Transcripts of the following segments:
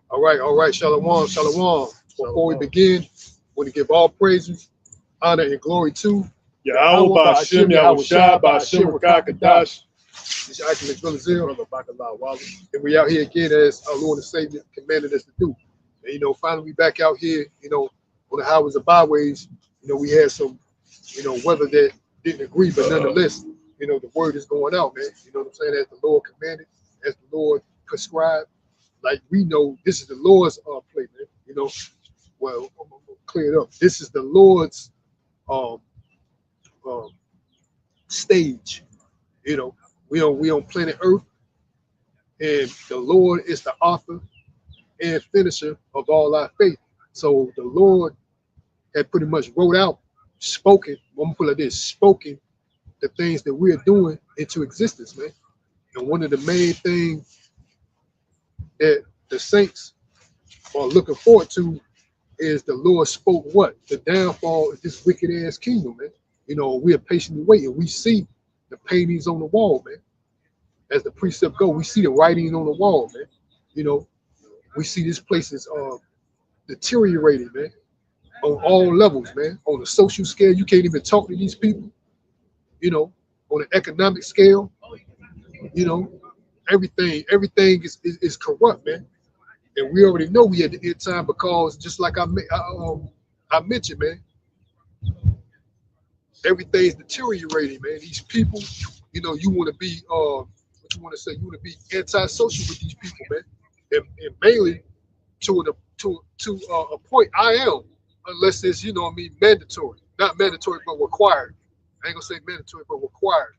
All right, Shalom, Shalom. Before we begin, I want to give all praises, honor, and glory to Yahweh Yahweh Ba'Shem Ba'Shem Yahushua Yahweh Ba'Shem Shah Rakakadash. This is Akim Zil, Brother Bakalah Wally. and we out here again as our Lord and Savior commanded us to do. And finally we back out here, on the highways and byways. We had some, weather that didn't agree, but nonetheless, the word is going out, man. You know what I'm saying? As the Lord commanded, as the Lord prescribed. Like we know this is the Lord's play, man. Well, I'm gonna clear it up. This is the Lord's um, um, stage. You know, we on planet Earth, and the Lord is the author and finisher of all our faith. So the Lord had pretty much wrote out, spoken. I'm gonna put it like this: spoken the things that we're doing into existence, man. And one of the main things that the saints are looking forward to is the Lord spoke what? The downfall of this wicked ass kingdom, man. We are patiently waiting. We see the paintings on the wall, man. As the precept go, we see the writing on the wall, man. You know, we see this place is deteriorating, man, on all levels, man. On the social scale, you can't even talk to these people. You know, on the economic scale, you know, everything is corrupt, man. And we already know we at the end time because just like I mentioned, man, everything's deteriorating, man. These people, you want to be what you want to say, you want to be antisocial with these people, man, and mainly to a point I am, unless it's what I mean mandatory, not mandatory but required. I ain't gonna say mandatory but required.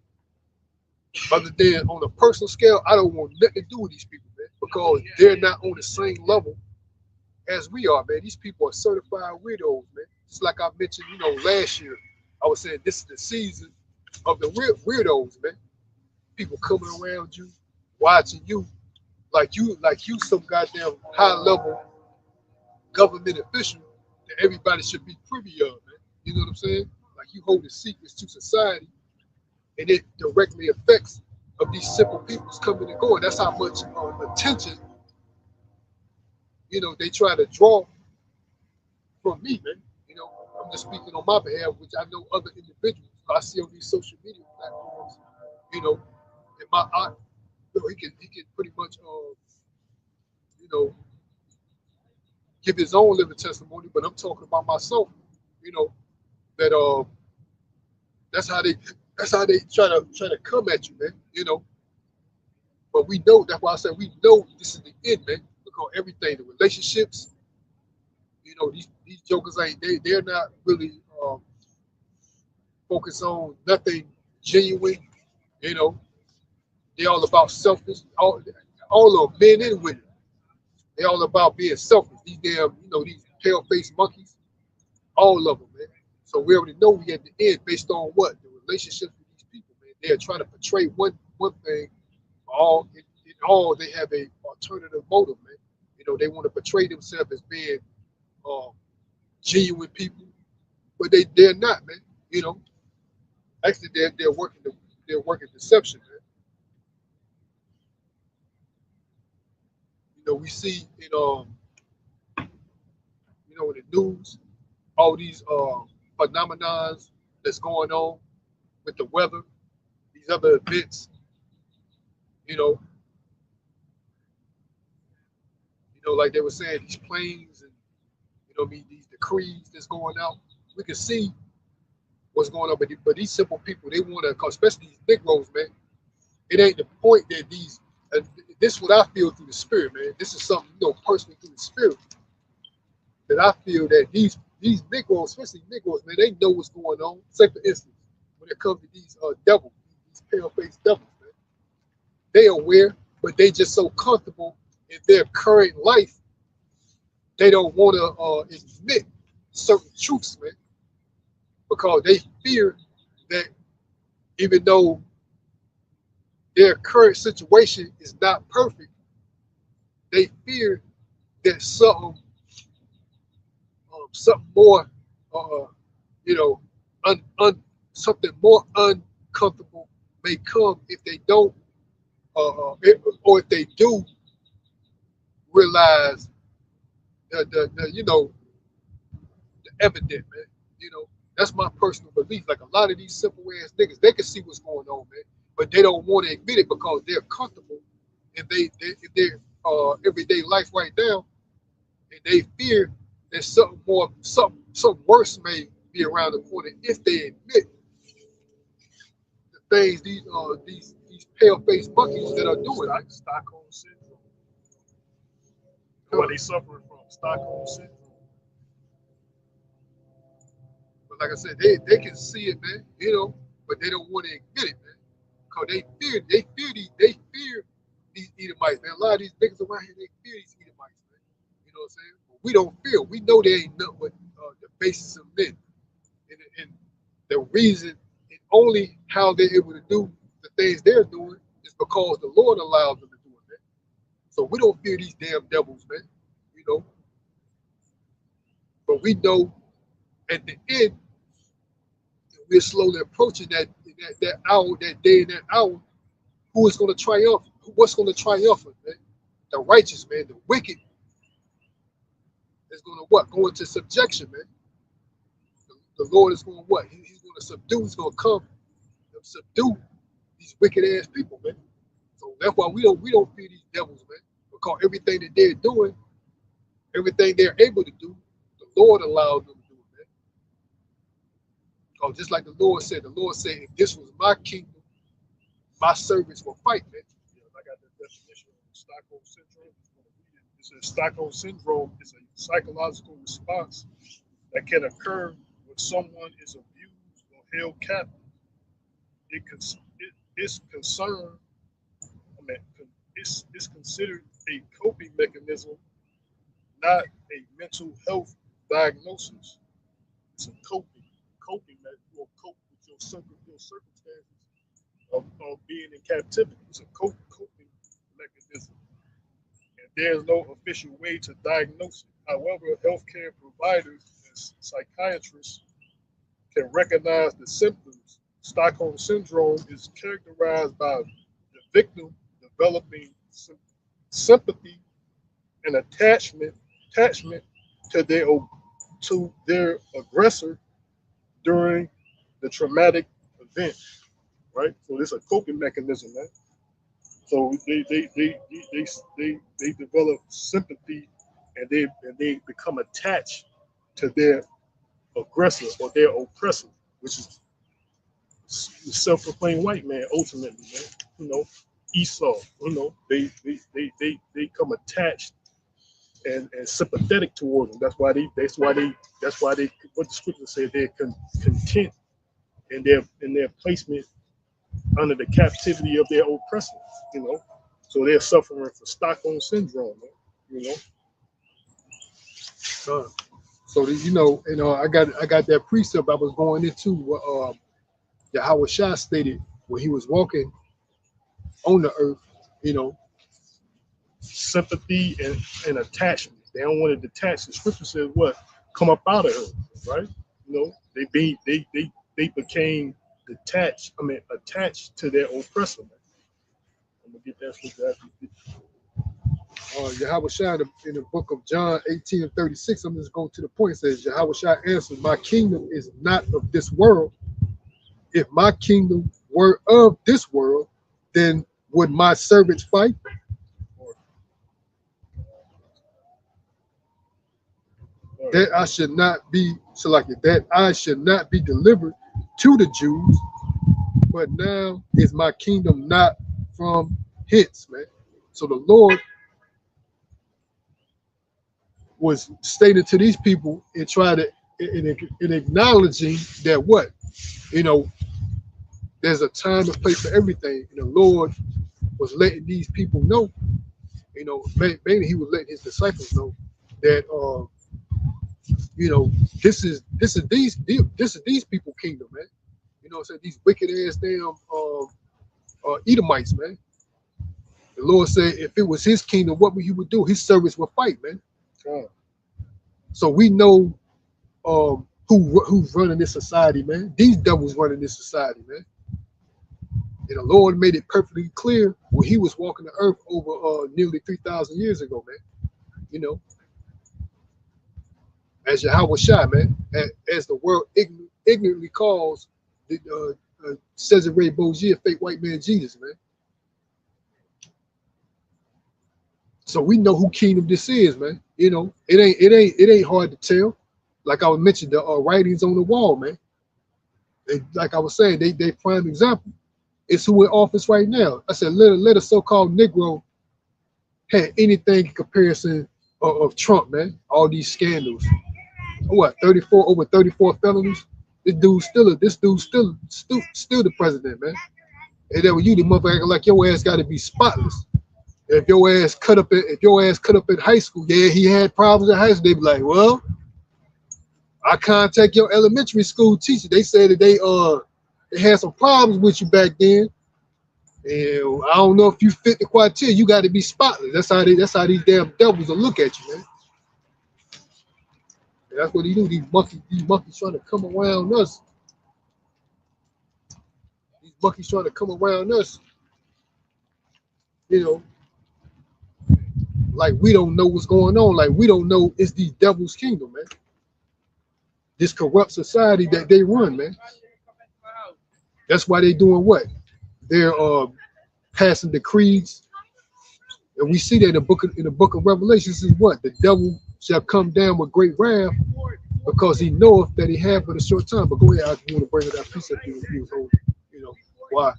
Other than on a personal scale, I don't want nothing to do with these people, man, because they're not on the same level as we are, man. These people are certified weirdos, man. Just like I mentioned, last year, I was saying this is the season of the real weirdos, man. People coming around you, watching you, like you some goddamn high level government official that everybody should be privy of, man. You know what I'm saying? Like you holding secrets to society, and it directly affects of these simple people's coming and going. That's how much attention they try to draw from me, man. I'm just speaking on my behalf, which I know other individuals I see on these social media platforms. And my aunt, he can pretty much you know give his own living testimony, but I'm talking about myself. You know that that's how they try to come at you, man. But we know that's why I said we know this is the end, man. Because everything, the relationships, these jokers ain't they're not really focused on nothing genuine. You know, they're all about selfish. All of them, men and women, they all about being selfish. These damn, these pale faced monkeys, all of them, man. So we already know we at the end based on what the relationships with these people, man. They're trying to portray one thing, in all they have a alternative motive, man. They want to portray themselves as being um, genuine people, but they're not, man. You know, actually they're working deception, man. We see in the news all these phenomenons that's going on with the weather, these other events. You know, like they were saying, these planes and I mean these decrees that's going out. We can see what's going on, but these simple people they want to, especially these Negroes, man. It ain't the point that these. This is what I feel through the spirit, man. This is something personally through the spirit that I feel that these Negroes, especially Negroes, man, they know what's going on. Say for instance, when it comes to these devils, these pale-faced devils, man, they aware, but they just so comfortable in their current life, they don't want to admit certain truths, man, because they fear that even though their current situation is not perfect, they fear that something more, uh, you know, something more uncomfortable may come if they don't, or if they do realize you know, the evident, man. You know, that's my personal belief. Like a lot of these simple ass niggas, they can see what's going on, man, but they don't want to admit it because they're comfortable in their everyday life right now, and they fear that something worse may be around the corner if they admit the things these pale faced monkeys that are doing. Like Stockholm syndrome. What they suffering from, Stockholm syndrome. But like I said, they can see it, man, you know, but they don't want to admit it, man. Cause they fear these Edomites, man. A lot of these niggas around here, they fear these Edomites, man. You know what I'm saying? But we don't fear. We know they ain't nothing but the basis of men. And the reason and only how they're able to do the things they're doing is because the Lord allows them to do it, man. So we don't fear these damn devils, man. You know, but we know at the end we're slowly approaching that hour, that day, and that hour. Who is going to triumph? What's going to triumph, man? The righteous, man. The wicked is going to what? Go into subjection, man. The Lord is going to what? He's going to subdue. He's going to come and subdue these wicked ass people, man. So that's why we don't fear these devils, man. Because everything that they're doing, everything they're able to do, the Lord allows them to do it, man. Because just like the Lord said, if this was my kingdom, my servants will fight, man. Yeah, I got the definition of Stockholm syndrome. It says Stockholm syndrome is a psychological response that can occur when someone is abused or held captive. It is concerned. I mean, it's considered a coping mechanism, not a mental health diagnosis. It's a coping that you will cope with your circumstances of being in captivity. It's a coping mechanism, and there's no official way to diagnose it. However, healthcare providers and psychiatrists can recognize the symptoms. Stockholm syndrome is characterized by the victim developing sympathy and attachment to their aggressor during the traumatic event. Right, so it's a coping mechanism, man. So they develop sympathy, and they become attached to their aggressor or their oppressor, which is the self-proclaimed white man ultimately, man. You know, Esau. You know, they become attached and sympathetic towards them. That's why they what the scripture said, they're content in their placement under the captivity of their oppressors, you know. So they're suffering from Stockholm syndrome, man, you know. Uh, so I got that precept I was going into what Yahweh Shah stated when he was walking on the earth, you know. Sympathy and attachment. They don't want to detach. The scripture says what? Come up out of her, right? You know, they became detached, attached to their oppressor, man. I'm gonna get that scripture after. Yahweh Shah in the book of John 18:36, I'm just going to the point. It says, Yahweh Shah answered, my kingdom is not of this world. If my kingdom were of this world, then would my servants fight? That I should not be selected, that I should not be delivered to the Jews, but now is my kingdom not from hence, man. So the Lord was stating to these people and try to in acknowledging that what, you know, there's a time and place for everything. And the Lord was letting these people know, you know, mainly he was letting his disciples know that you know, this is these people kingdom, man. You know what I'm saying? These wicked ass damn Edomites, man. The Lord said if it was his kingdom, what he would do, his servants would fight, man. So we know who's running this society, man. These devils running this society, man. And the Lord made it perfectly clear when he was walking the earth over nearly 3,000 years ago, man. You know, as Yahweh Shai, man, as the world ignorantly calls the Cesare Borgia fake white man Jesus, man. So we know who kingdom this is, man. You know, it ain't hard to tell. Like I was mentioned, the writings on the wall, man. Like I was saying, they prime example. It's who in office right now. I said, let a so-called Negro had anything in comparison of Trump, man. All these scandals. What, 34 over 34 felonies? This dude's still the president, man. And then when you the motherfucker acting like your ass gotta be spotless. If your ass cut up in high school, yeah, he had problems in high school. They be like, well, I contact your elementary school teacher. They said that they had some problems with you back then. And I don't know if you fit the criteria. You got to be spotless. That's how these damn devils will look at you, man. And that's what he do. These monkeys trying to come around us. These monkeys trying to come around us. You know, like we don't know what's going on. Like we don't know it's these devils' kingdom, man. This corrupt society that they run, man. That's why they doing what? They're passing decrees, and we see that in the book of Revelations is what? The devil shall come down with great wrath because he knoweth that he had but a short time. But go ahead, I want to bring it that precept you was holding. You know why?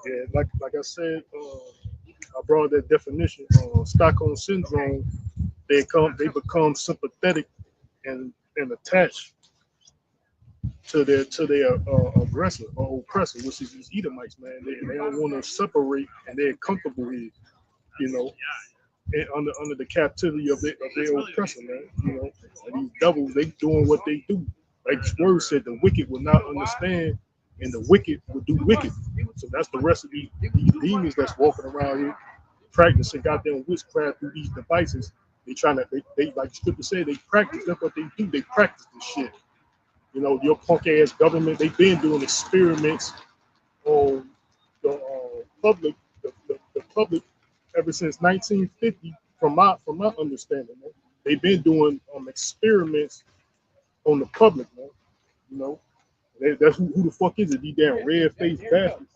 Yeah, like I said, I brought that definition. Stockholm syndrome. They become sympathetic and attached to their aggressor or oppressor, which is these Edomites, man. They don't want to separate, and they're comfortable here, you know, and under the captivity of their oppressor, man. You know, and these devils, they doing what they do. Like the word said, the wicked will not understand, and the wicked will do wicked. So that's the rest of these demons that's walking around here practicing goddamn witchcraft through these devices. They trying to, they like the scripture said, they practice. That's what they do. They practice this shit. You know, your punk ass government, they've been doing experiments on the public, the public ever since 1950. From my understanding, man. They've been doing experiments on the public, man. You know, that's who the fuck is it? These damn red faced bastards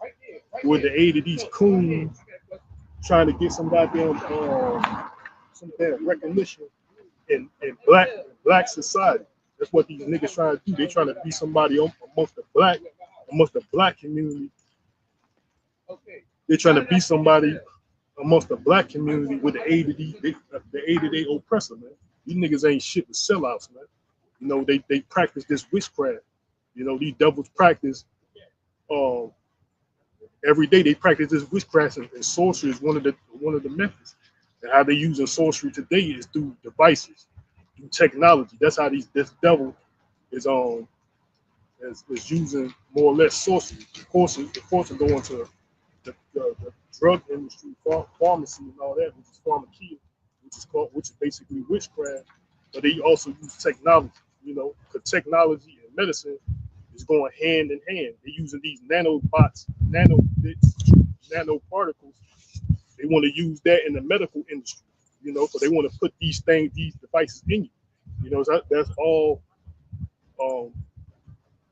with the aid of these coons trying to get some goddamn some damn recognition in black society. That's what these niggas trying to do. They trying to be somebody amongst the black community. They're trying to be somebody amongst the black community with the aid of their oppressor, man. These niggas ain't shit but sellouts, man. You know, they practice this witchcraft. You know, these devils practice every day. They practice this witchcraft, and sorcery is one of the methods. And how they using sorcery today is through devices, through technology. That's how this devil is using more or less sorcery. Of course, to go into the drug industry, pharmacy, and all that, which is pharmakia, which is basically witchcraft. But they also use technology. You know, because technology and medicine is going hand in hand. They're using these nanobots, nanobits, nanoparticles. They want to use that in the medical industry, you know, so they want to put these devices in you. You know, that's all.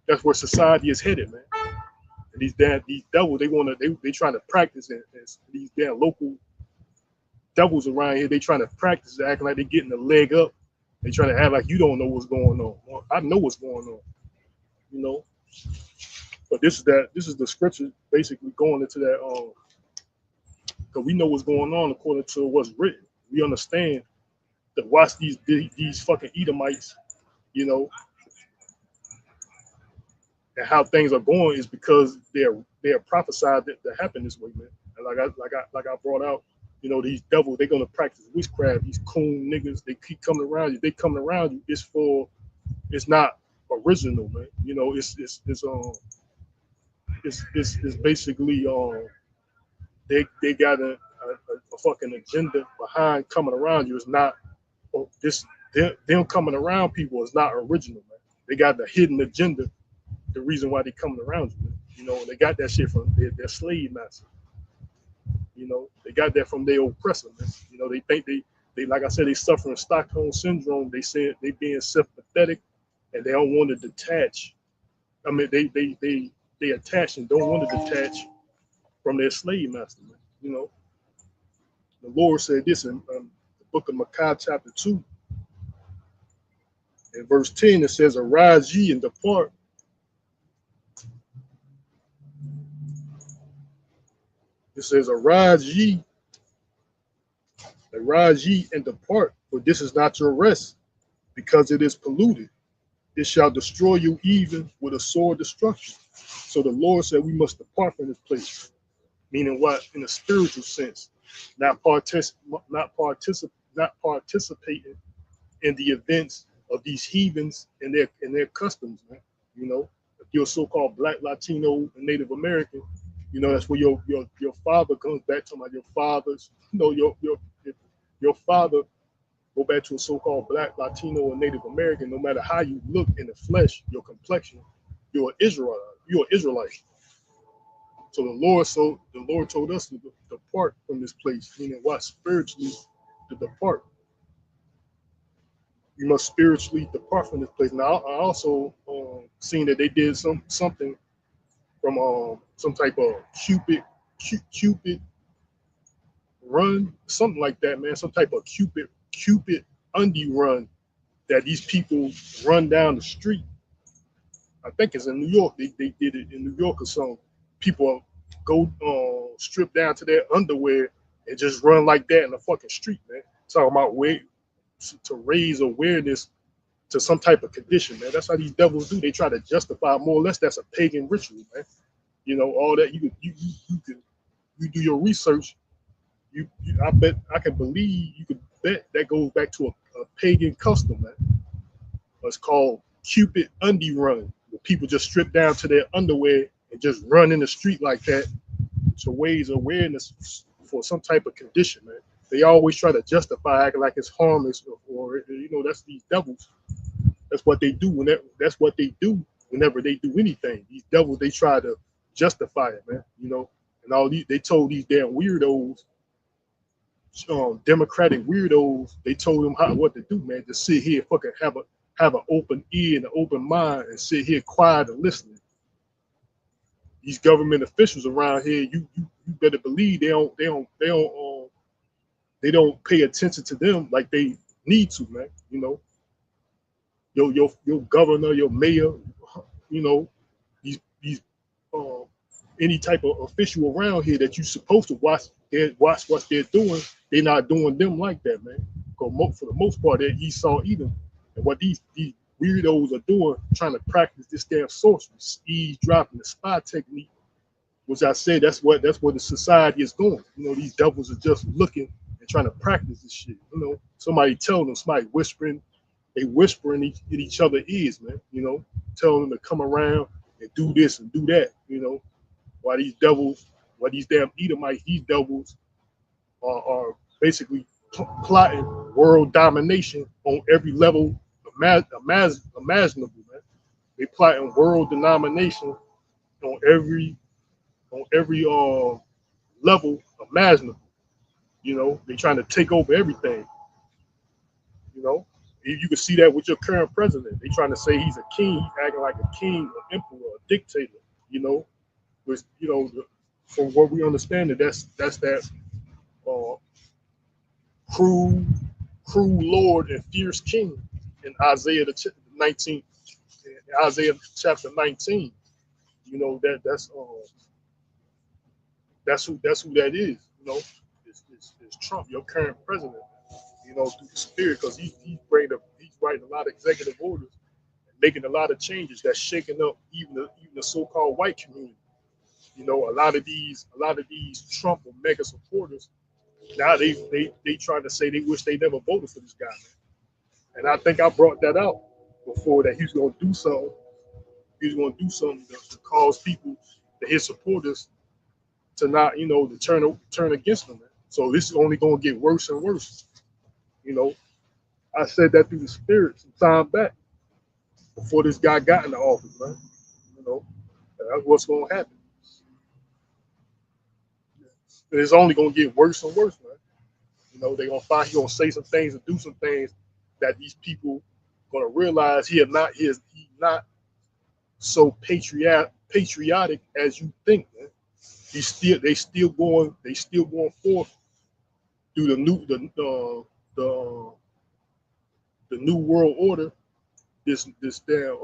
That's where society is headed, man. And these devils, they trying to practice it. These damn local devils around here, they trying to practice it, acting like they getting a leg up. They trying to act like you don't know what's going on. Well, I know what's going on, you know. But this is the scripture basically going into that. Because we know what's going on according to what's written. We understand that watch these fucking Edomites, you know, and how things are going is because they're prophesied that happen this way, man. And like I brought out, you know, these devils, they're gonna practice witchcraft. These coon niggas, they keep coming around you. They coming around you. It's not original, man. You know, it's basically they got a fucking agenda behind coming around you. It's not them coming around people is not original, man. They got the hidden agenda. The reason why they coming around you, man. You know, they got that shit from their slave master. You know, they got that from their oppressor, man. You know, they think They, like I said, they suffering Stockholm syndrome. They said they being sympathetic and they don't want to detach. I mean, they attach and don't want to detach from their slave master. Man. You know, the Lord said this in the book of Micah, chapter 2, in verse 10. It says, "Arise ye and depart." It says, arise ye and depart, for this is not your rest, because it is polluted. It shall destroy you even with a sore destruction. So the Lord said we must depart from this place. Meaning what? In a spiritual sense, not participating in the events of these heathens and their customs, man. You know, if you're so-called Black, Latino, and Native American, you know, that's where your father comes back to your fathers. You know, your father go back to a so-called Black, Latino, or Native American. No matter how you look in the flesh, your complexion, you're an Israelite. You're an Israelite. So the Lord told us to depart from this place, meaning what? Spiritually to depart. You must spiritually depart from this place. Now, I also seen that they did something from some type of Cupid run, something like that, man. Some type of Cupid undie run that these people run down the street. I think it's in New York. They did it in New York or something. People go strip down to their underwear and just run like that in the fucking street, man. Talking about way to raise awareness to some type of condition, man. That's how these devils do. They try to justify more or less that's a pagan ritual, man. You know, all that you do your research. I bet I can believe you could bet that goes back to a pagan custom, man. It's called Cupid undie run. Where people just strip down to their underwear and just run in the street like that to raise awareness for some type of condition, man. They always try to justify acting like it's harmless, or you know, that's these devils. That's what they do whenever they do anything. These devils, they try to justify it, man. You know, and all these, they told these damn weirdos, democratic weirdos, they told them what to do, man. To sit here, fucking have an open ear and an open mind, and sit here quiet and listening. These government officials around here, you better believe they don't pay attention to them like they need to, man. You know, your governor, your mayor, you know, these any type of official around here that you're supposed to watch what they're doing, they're not doing them like that, man. For the most part, they're Esau Edom, and what these weirdos are doing, trying to practice this damn sorcery, eavesdropping, the spy technique, which I say that's where the society is going. You know, these devils are just looking and trying to practice this shit. You know, somebody telling them, somebody whispering, they whispering in each other's ears, man. You know, telling them to come around and do this and do that. You know, while these damn Edomites, these devils are basically plotting world domination on every level imaginable, man. They plotting world domination on every level imaginable. You know, they trying to take over everything. You know, you can see that with your current president. They trying to say he's a king, he's acting like a king, an emperor, a dictator. You know, which you know, from what we understand, that's that uh, cruel Lord and fierce King in Isaiah the 19th, Isaiah chapter 19. You know that's who that is. You know, it's Trump, your current president. You know, through the spirit, because he's writing a lot of executive orders, and making a lot of changes that's shaking up even the so-called white community. You know, a lot of these Trump or mega supporters now they trying to say they wish they never voted for this guy, man. And I think I brought that out before that he's going to do something. He's going to do something to cause people, his supporters, to not, you know, to turn against him. Man. So this is only going to get worse and worse. You know, I said that through the spirit some time back before this guy got in the office, man. You know, that's what's going to happen. And it's only going to get worse and worse, man. You know, they're gonna find he gonna say some things and do some things that these people gonna realize he is not so patriotic as you think, man. They still going forth through the new world order, this damn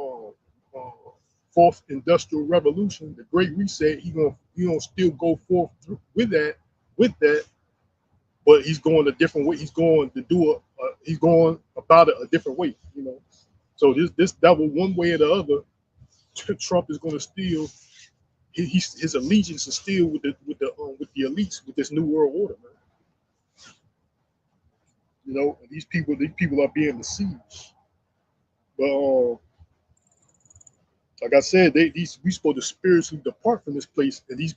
fourth industrial revolution, the Great Reset. He gonna still go forth with that, but he's going a different way. He's going to do he's going about it a different way, you know. So this devil, one way or the other, Trump is going to steal. His allegiance is still with the elites, with this new world order, man. You know, and these people are being deceived. But like I said, we supposed to spiritually depart from this place. And these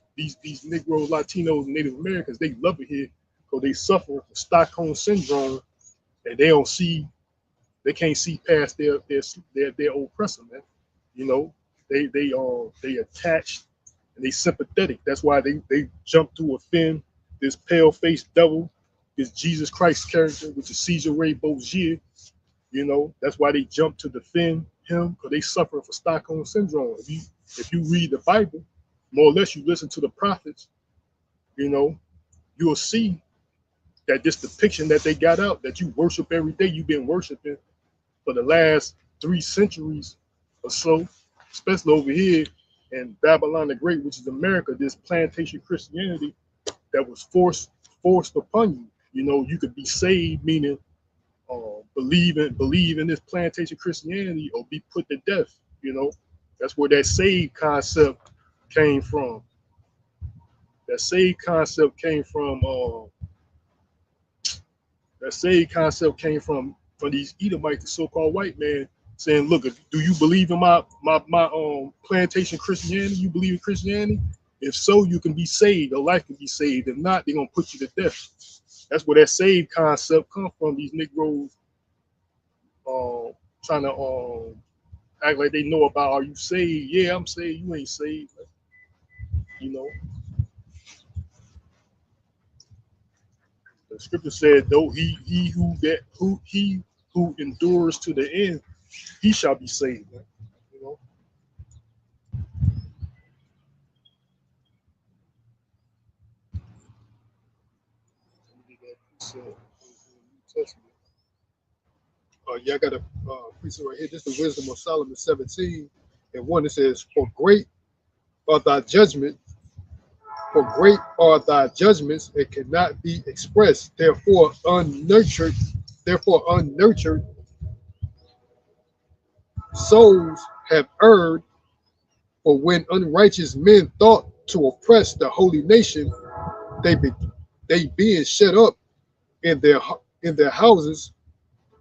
Negroes, Latinos, and Native Americans, they love it here because they suffer from Stockholm syndrome, and they can't see past their oppressor, man. You know, they attached and they sympathetic. That's why they jump to offend this pale-faced devil, this Jesus Christ character, which is Caesar Ray Bozier. You know, that's why they jump to defend him, because they suffer from Stockholm syndrome. If you read the Bible, more or less you listen to the prophets, you know, you'll see that this depiction that they got out, that you worship every day, you've been worshiping for the last 3 centuries or so, especially over here in Babylon the Great, which is America, this plantation Christianity that was forced upon you. You know, you could be saved, meaning believe in this plantation Christianity, or be put to death. You know, that's where that saved concept came from. That saved concept came from. That saved concept came from these Edomites, the so-called white man, saying, "Look, do you believe in my plantation Christianity? You believe in Christianity? If so, you can be saved. Your life can be saved. If not, they're gonna put you to death." That's where that saved concept come from. These Negroes trying to act like they know about, are you saved? Yeah, I'm saved. You ain't saved. You know, the scripture said, though he who endures to the end, he shall be saved. Man. You know. Yeah, I got a precept right here. This is the Wisdom of Solomon 17 and 1. It says, "For great are thy judgment, for great are thy judgments, it cannot be expressed. Therefore unnurtured souls have erred. For when unrighteous men thought to oppress the holy nation, they being shut up in their houses,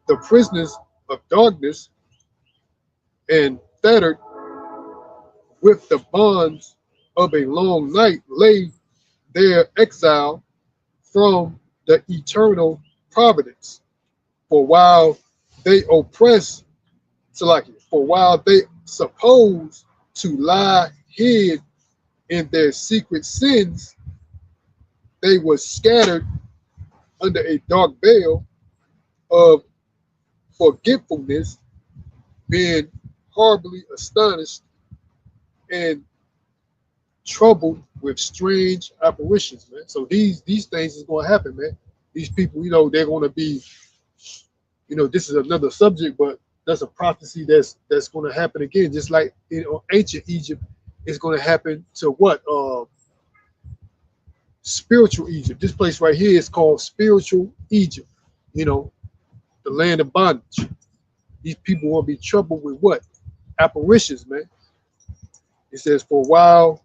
the prisoners of darkness, and fettered with the bonds of a long night, lay their exile from the eternal providence. For while they oppress, for while they suppose to lie hid in their secret sins, they were scattered under a dark veil of forgetfulness, being horribly astonished and troubled with strange apparitions, man. So these things is going to happen, man. These people, you know, they're going to be, you know, this is another subject, but that's a prophecy that's going to happen again, just like in ancient Egypt, it's going to happen to what? Spiritual Egypt. This place right here is called spiritual Egypt. You know, the land of bondage. These people will be troubled with what? Apparitions, man. It says, for while,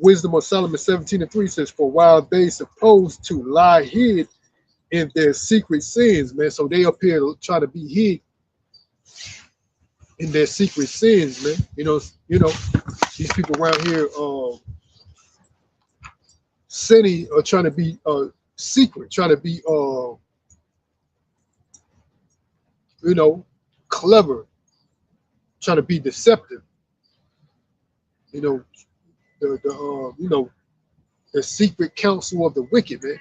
Wisdom of Solomon 17 and 3 says, for while they supposed to lie hid in their secret sins, man. So they up here trying to be hid in their secret sins, man. You know, these people around here sinning or trying to be secret, trying to be you know, clever, trying to be deceptive. You know, the you know, the secret counsel of the wicked, man.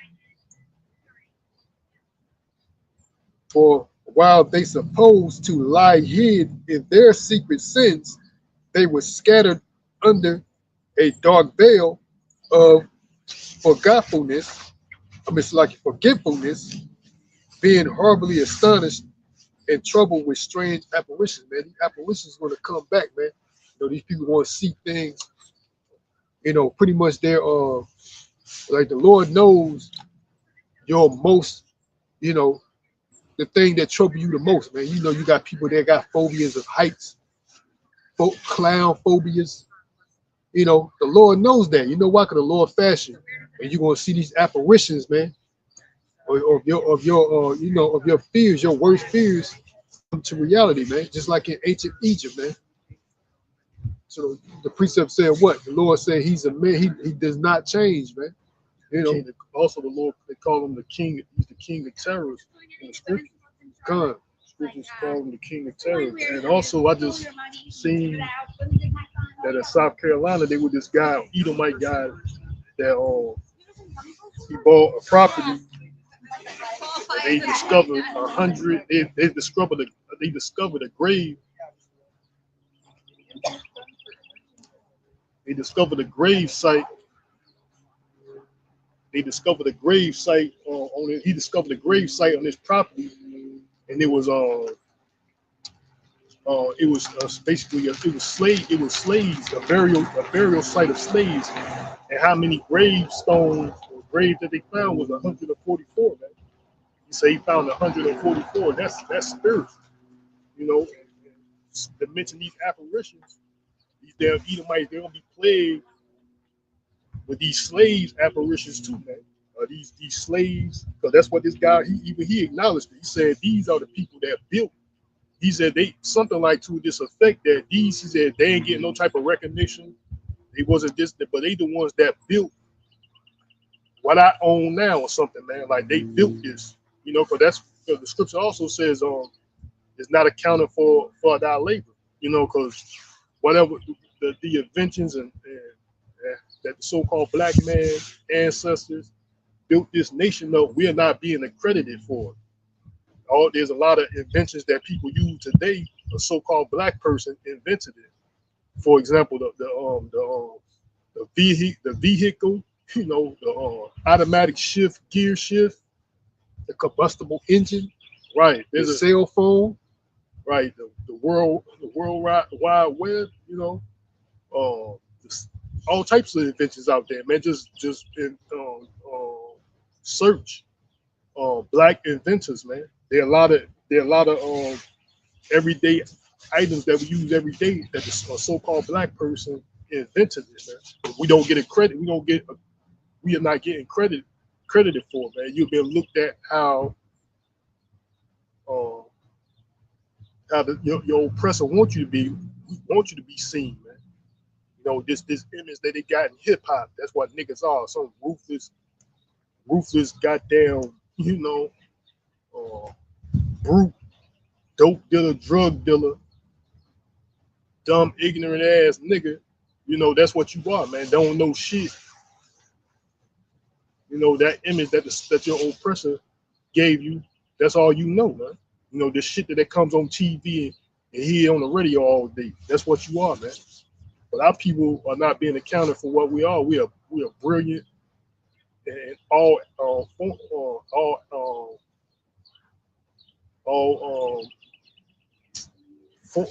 For while they supposed to lie hid in their secret sins, they were scattered under a dark veil of forgetfulness, it's like forgetfulness, being horribly astonished and troubled with strange apparitions, man. These apparitions going to come back, man. These people want to see things, pretty much they're like the Lord knows your most, you know, the thing that trouble you the most, man. You got people that got phobias of heights, clown phobias. The Lord knows that. You know why? Because the Lord fashioned, and you're gonna see these apparitions, man, of your fears, your worst fears, come to reality, man. Just like in ancient Egypt, man. So the precept said what? The Lord said He's a man. He does not change, man. Also, the Lord, they call him the king. He's the king of terrors in the scripture. God. Scriptures call him the king of terrors. And also, I just seen that in South Carolina, they were this guy, Edomite guy, that he bought a property. And they discovered 100. They discovered a grave. They discovered a grave site. They discovered a grave site on it. He discovered a grave site on his property, and it was basically it was slaves, a burial site of slaves, and how many gravestones or graves that they found was 144. Man, he said he found 144. That's spiritual, To mention these apparitions, these damn Edomites, they're gonna be plagued with these slaves apparitions too, man. These slaves, because that's what this guy he acknowledged it. He said these are the people that built. He said they something like to this effect that he said they ain't getting no type of recognition. They wasn't this, but they the ones that built what I own now or something, man. Like they built this, because the scripture also says it's not accounted for thy labor, because whatever the inventions and that the so-called black man ancestors built this nation up, we are not being accredited for it. There's a lot of inventions that people use today. A so-called black person invented it. For example, the vehicle, the automatic gear shift, the combustible engine, right? There's a cell phone, right? The world wide web, all types of inventions out there, man. Just in search black inventors, man. There are a lot of everyday items that we use every day that a so-called black person invented it, man. We don't get a credit. We are not getting credited for, man. You've been looked at how your oppressor wants you to be seen, man. This image that they got in hip hop. That's what niggas are. Some ruthless goddamn, brute, dope dealer, drug dealer, dumb, ignorant ass nigga. That's what you are, man. Don't know shit. That image that your oppressor gave you, that's all you know, man. This shit that comes on TV and hear on the radio all day. That's what you are, man. But our people are not being accounted for what we are. We are brilliant and all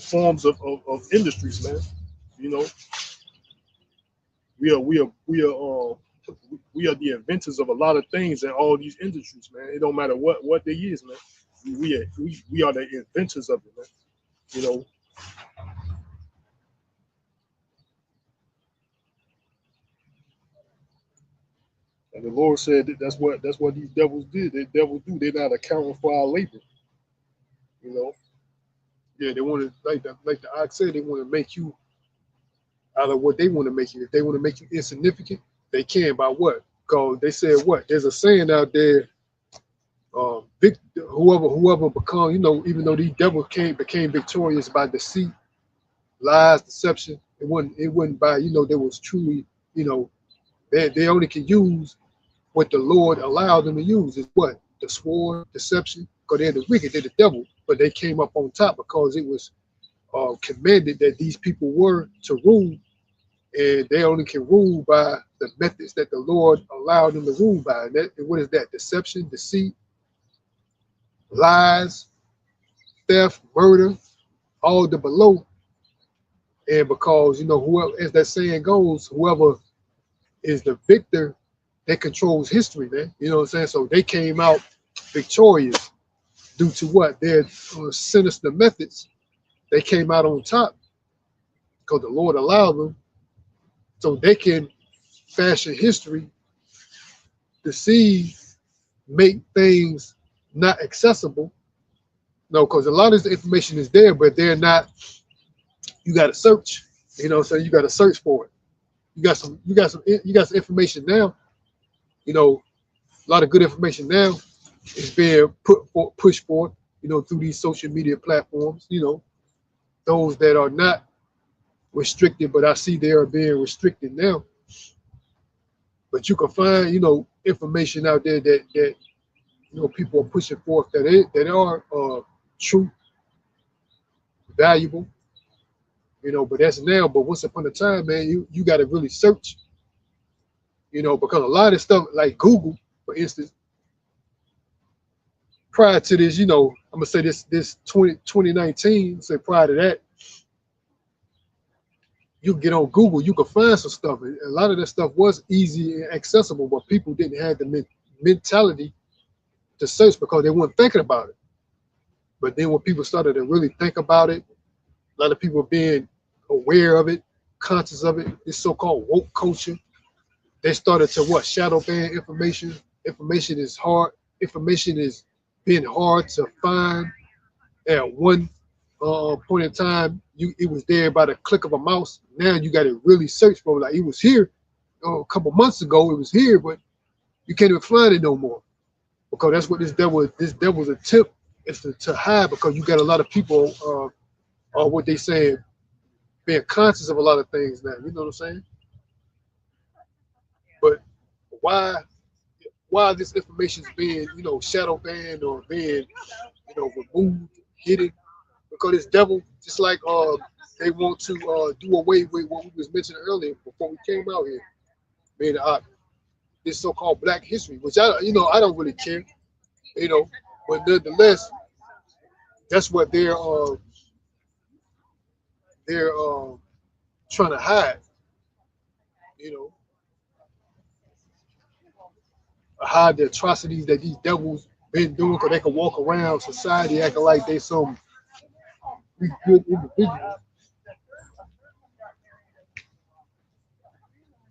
forms of industries, man. We are the inventors of a lot of things in all these industries, man. It don't matter what they is, man. We are the inventors of it, man. And the Lord said that's what these devils did. The devils do. They're not accounting for our labor. Yeah, they want to like the ox said. They want to make you out of what they want to make you. If they want to make you insignificant, they can by what? Because they said what? There's a saying out there. Whoever become, even though these devils became victorious by deceit, lies, deception. It wasn't by there was truly they only can use what the Lord allowed them to use. Is what? The sword, deception, because they're the wicked, they're the devil, but they came up on top because it was commanded that these people were to rule, and they only can rule by the methods that the Lord allowed them to rule by. And what is that? Deception, deceit, lies, theft, murder, all the below. And because, whoever, as that saying goes, whoever is the victor, that controls history, man. You know what I'm saying? So they came out victorious due to what? Their sinister methods. They came out on top because the Lord allowed them, so they can fashion history, deceive, make things not accessible. No, because a lot of this information is there, but they're not. You got to search. So you got to search for it. You got some information now. A lot of good information now is being pushed forth. Through these social media platforms. Those that are not restricted, but I see they are being restricted now. But you can find, information out there that people are pushing forth that are true, valuable. But that's now. But once upon a time, man, you got to really search. Because a lot of stuff like Google, for instance, prior to this, I'm gonna say this 2019. Say prior to that, you get on Google, you can find some stuff. And a lot of that stuff was easy and accessible, but people didn't have the mentality to search because they weren't thinking about it. But then when people started to really think about it, a lot of people being aware of it, conscious of it, this so-called woke culture, they started to shadow ban information. Information is hard. Information is being hard to find. At one point in time, it was there by the click of a mouse. Now you got to really search for it. Like it was here a couple months ago. It was here, but you can't even find it no more because that's what this devil's attempt is to hide. Because you got a lot of people, what they saying, being conscious of a lot of things now. You know what I'm saying? But why this information is being shadow banned or being removed, hidden? Because this devil, just like they want to do away with what we was mentioning earlier before we came out here, being this so-called Black history, which I don't really care, but nonetheless, that's what they're trying to hide, hide the atrocities that these devils been doing, because they can walk around society acting like they some good individuals.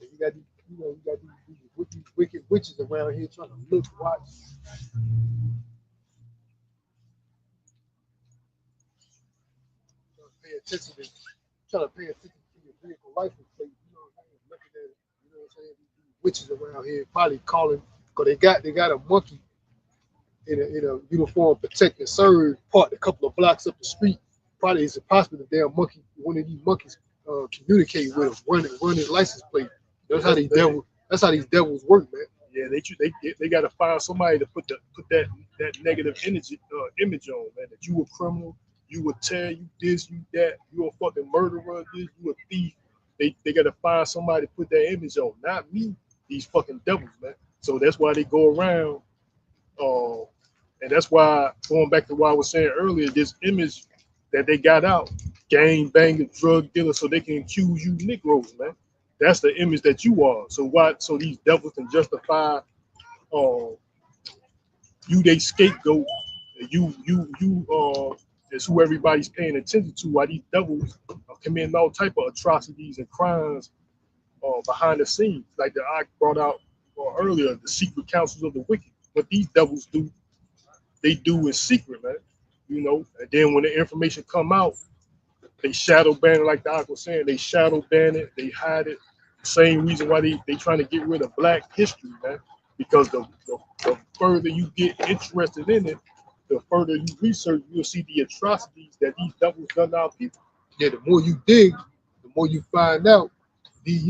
You got these wicked witches around here trying to look, watch. Trying to pay attention to your vehicle license plate. Looking at it. What I'm saying? These witches around here probably calling because they got a monkey in a uniform, protect and serve, parked a couple of blocks up the street. Probably it's possible the damn monkey, one of these monkeys, communicate with him, run his license plate. That's how these devils work, man. Yeah, they got to find somebody to put that negative image on, man. That you a criminal, you a tear, you this, you that, you a fucking murderer, this, you a thief. They got to find somebody to put that image on, not me. These fucking devils, man. So that's why they go around, and that's why, going back to what I was saying earlier, this image that they got out, gang banger, drug dealer, so they can accuse you Negroes, man. That's the image that you are. So why? So these devils can justify you they scapegoat. You is who everybody's paying attention to. Why these devils are committing all type of atrocities and crimes behind the scenes, like that I brought out earlier, the secret councils of the wicked. What these devils do, they do in secret, man. And then when the information come out, they shadow ban it, like the Doc was saying. They shadow ban it. They hide it. Same reason why they trying to get rid of Black history, man. Because the further you get interested in it, the further you research, you'll see the atrocities that these devils done to our people. Yeah, the more you dig, the more you find out. These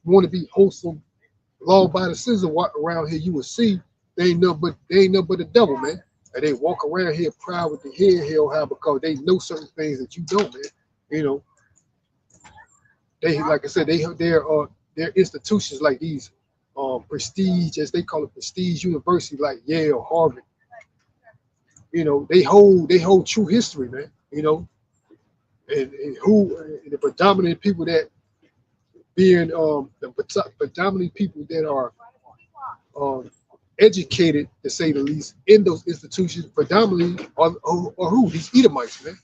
want to be wholesome, law-abiding citizens around here. You will see They ain't nothing but the devil, man. And they walk around here proud with the head held high because they know certain things that you don't, man. You know, they like I said, they're institutions like these prestige, as they call it, prestige university like Yale, Harvard. You know, they hold true history, man. You know, and who the predominant people that being predominant people that are um, educated, to say the least, in those institutions, predominantly are who? These Edomites, man.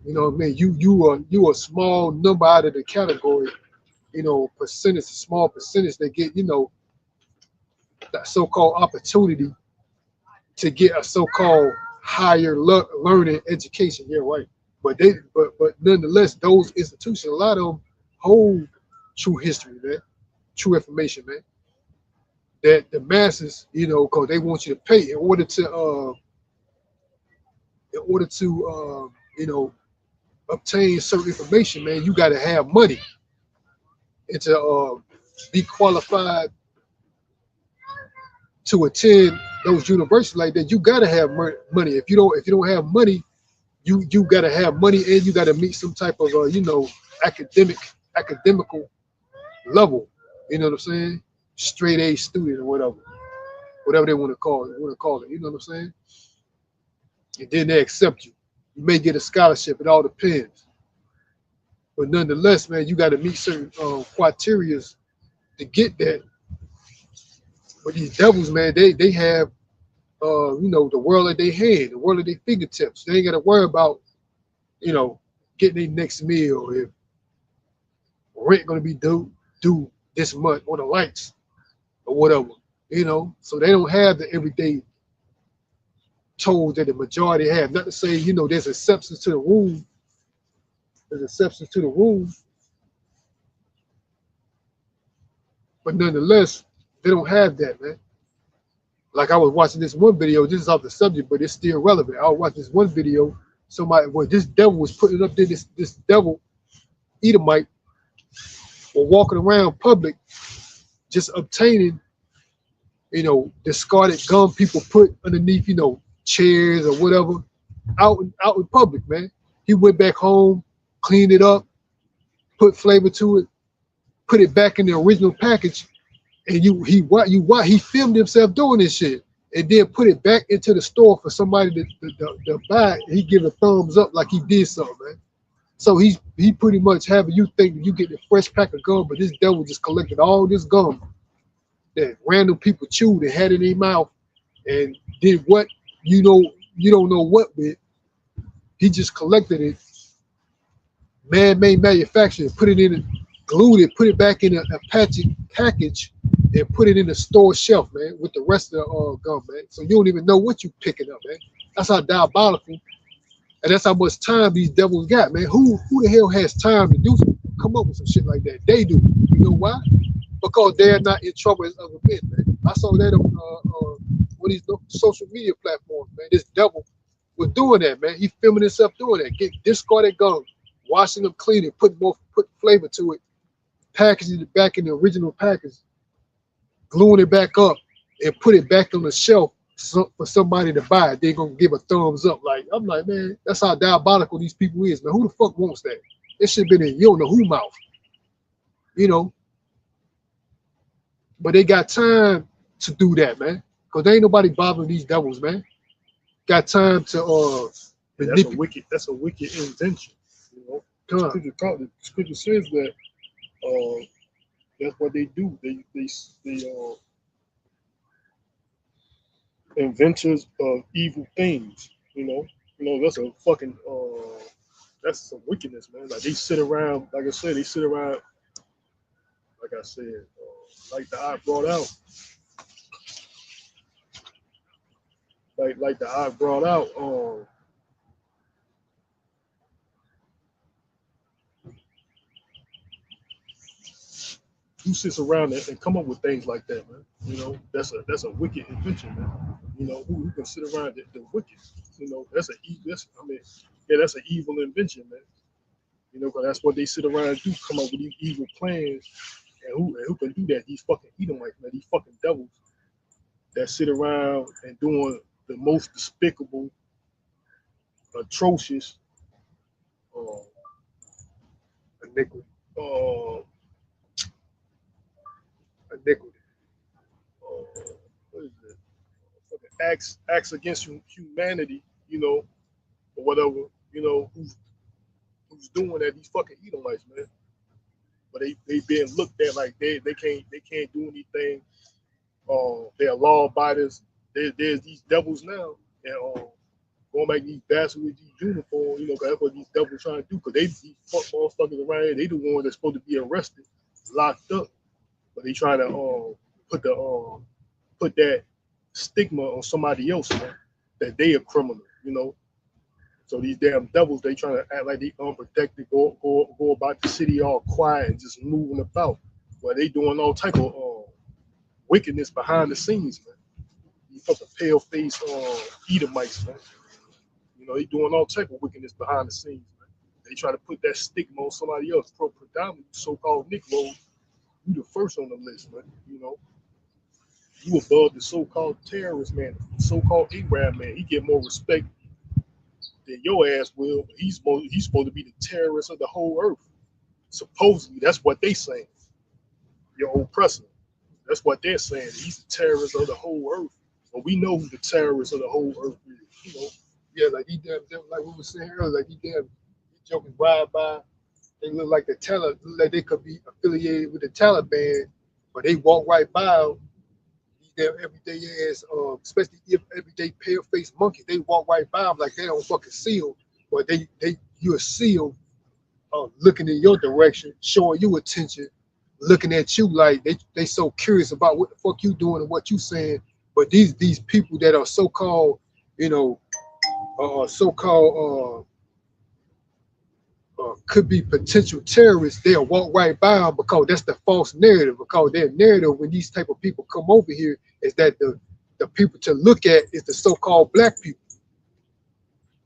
You know what I mean? You a small number out of the category, you know, percentage, a small percentage that get, you know, that so-called opportunity to get a so-called higher learning education. Yeah, right. But nonetheless, those institutions, a lot of them hold true history, man, true information, man. That the masses, you know, because they want you to pay in order to you know, obtain certain information, man. You got to have money, and to be qualified to attend those universities like that, you got to have money. If you don't have money, you got to have money, and you got to meet some type of you know, academical level. You know what I'm saying? Straight A student or whatever they want to call it. You know what I'm saying? And then they accept you. You may get a scholarship. It all depends. But nonetheless, man, you got to meet certain criteria to get that. But these devils, man, they have you know, the world at their hand, the world at their fingertips. They ain't got to worry about, you know, getting their next meal, if rent gonna be due this month, or the lights or whatever. You know, so they don't have the everyday tolls that the majority have. Not to say, you know, there's exceptions to the rule. There's exceptions to the rule, but nonetheless, they don't have that, man. Like I was watching this one video. This is off the subject, but it's still relevant. I was watching this one video. Somebody, well, this devil was putting up there. This devil Edomite were walking around public, just obtaining, you know, discarded gum people put underneath, you know, chairs or whatever, out in public, man. He went back home, cleaned it up, put flavor to it, put it back in the original package, and he filmed himself doing this shit, and then put it back into the store for somebody to buy it. He give a thumbs up like he did something, man. So he pretty much having you think that you get a fresh pack of gum, but this devil just collected all this gum that random people chewed and had in their mouth, and did what, you know, you don't know what with. He just collected it, man-made manufacturing, put it in, glued it, put it back in a package, and put it in the store shelf, man, with the rest of the gum, man. So you don't even know what you picking up, man. That's how diabolical, and that's how much time these devils got, man. Who the hell has time to come up with some shit like that? They do. You know why? Because they're not in trouble as other men, man. I saw that on one of these social media platforms, man. This devil was doing that, man. He filming himself doing that. Get discarded gum, washing them, cleaning, put flavor to it, packaging it back in the original package, gluing it back up, and put it back on the shelf for somebody to buy. They're gonna give a thumbs up. Like, I'm like, man, that's how diabolical these people is, man. Who the fuck wants that? It should have been in you don't know who mouth, you know. But they got time to do that, man. Cause there ain't nobody bothering these devils, man. Got time to that's a wicked invention, you know. The scripture says that that's what they do. They inventors of evil things, you know. You know, that's a fucking that's some wickedness, man. Like, they sit around, like I said, like I said, like the eye brought out, like the eye brought out, who sits around and come up with things like that, man? You know, that's a wicked invention, man. You know, who can sit around the wicked? You know, that's an evil invention, man. You know, because that's what they sit around and do, come up with these evil plans. And who can do that? These fucking Edomites, man. These fucking devils. that sit around and doing the most despicable, atrocious, uh, iniquity, uh, iniquity. what is it? Fucking acts against humanity, or whatever, who's doing that? These fucking Edomites, man. But they being looked at like they can't do anything. They're law abiders. There's these devils now, and going back to these bastards with these uniforms, 'cause that's what these devils trying to do. Cause these fuck motherfuckers around here, they the ones that's supposed to be arrested, locked up, but they trying to put that stigma on somebody else, man, that they a criminal. So these damn devils, they trying to act like they unprotected, go about the city all quiet and just moving about. Well, they doing all type of wickedness behind the scenes, man. These fucking pale face Edomites, man. They doing all type of wickedness behind the scenes, man. They try to put that stigma on somebody else. Predominantly so-called Negroes, you the first on the list, man. You above the so-called terrorist man, so-called Arab man. He get more respect than your ass will. But he's supposed to be the terrorist of the whole earth. Supposedly, that's what they saying. Your old president. That's what they're saying. He's the terrorist of the whole earth. But we know who the terrorist of the whole earth is. Yeah, like he damn, like we were saying earlier, like he jokers ride by. They look like look like they could be affiliated with the Taliban, but they walk right by them. These damn everyday ass, especially if everyday pale faced monkeys, they walk right by them like they don't fucking see them, but you'll see them looking in your direction, showing you attention, looking at you like they so curious about what the fuck you doing and what you saying. But these people that are so-called, so-called could be potential terrorists, they'll walk right by them because that's the false narrative. Because their narrative when these type of people come over here is that the people to look at is the so-called black people.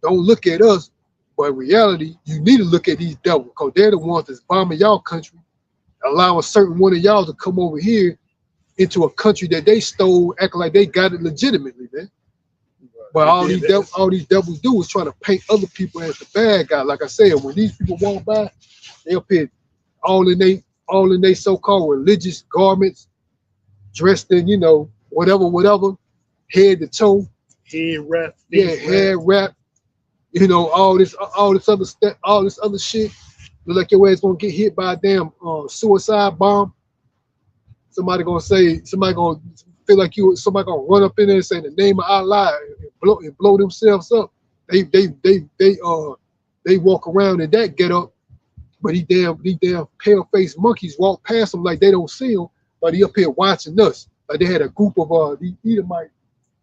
Don't look at us, but in reality, you need to look at these devils because they're the ones that's bombing y'all country, allowing certain one of y'all to come over here into a country that they stole, acting like they got it legitimately, man. But all these devils do is try to paint other people as the bad guy. Like I said, when these people walk by, they appear all in they so-called religious garments, dressed in, whatever, head to toe. Head wrap. Yeah, head wrap. All this other stuff, all this other shit. Look like your ass gonna get hit by a damn suicide bomb. Somebody gonna feel like somebody gonna run up in there and say the name of Allah and blow themselves up. They walk around in that get up, but these damn pale faced monkeys walk past them like they don't see them, but he up here watching us. Like they had a group of these Edomites,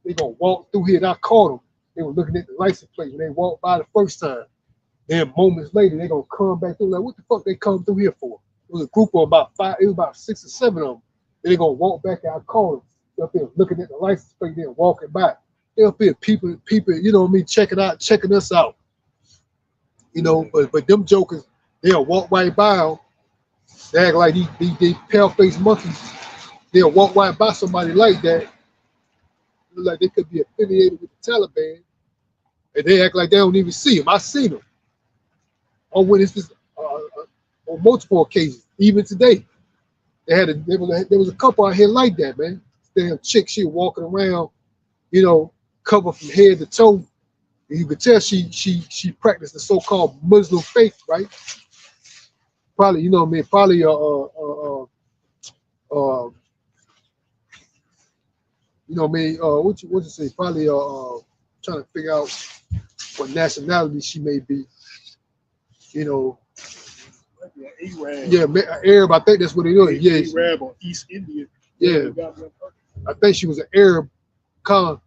they gonna walk through here and I caught them. They were looking at the license plate when they walked by the first time. Then moments later, they gonna come back through like, what the fuck they come through here for? It was a group of about 6 or 7 of them. Then they gonna walk back and I caught them. They up here looking at the license plate, then walking back. They up here people, checking us out. But them jokers, they'll walk right by them. They act like these pale-faced monkeys. They'll walk right by somebody like that. Look like they could be affiliated with the Taliban. And they act like they don't even see them. I seen them. On on multiple occasions, even today. There was a couple out here like that, man. Damn chick, she walking around, covered from head to toe. And you could tell she practiced the so-called Muslim faith, right? Probably, probably what you say? Probably trying to figure out what nationality she may be. Arab. Yeah, Arab. I think that's what it is. Yeah, Arab or East Indian. Yeah, I think she was an Arab. Con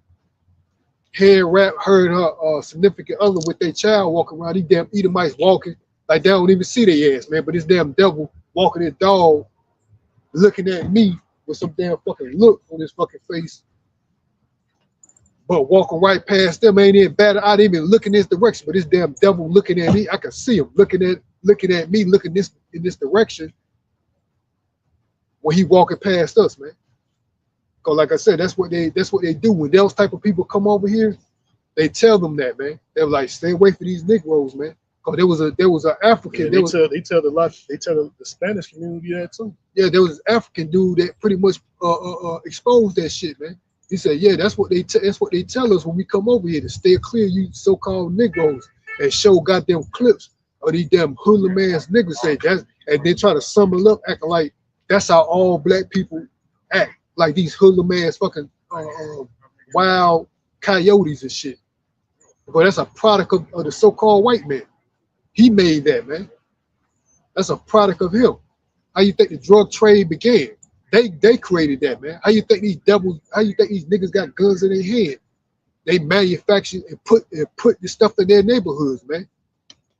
head wrap, heard her significant other with their child walking around. These damn Edomites walking like they don't even see their ass, man. But this damn devil walking his dog, looking at me with some damn fucking look on his fucking face. But walking right past them ain't even bad. I didn't even look in this direction, but this damn devil looking at me, I can see him looking at me, looking in this direction when he walking past us, man. Cause like I said, that's what they do. When those type of people come over here, they tell them that, man. They're like, stay away from these Negroes, man. Cause there was an African. Yeah, they tell the Spanish community that too. Yeah, there was an African dude that pretty much exposed that shit, man. He said, yeah, that's what they tell us when we come over here, to stay clear, you so-called Negroes, and show goddamn clips of these damn hoodlum ass niggas say that, and they try to sum it up, acting like that's how all black people act, like these hoodlum ass fucking wild coyotes and shit. But that's a product of the so-called white man. He made that, man. That's a product of him. How you think the drug trade began? They created that, man. How you think these niggas got guns in their hand? They manufactured and put the stuff in their neighborhoods, man.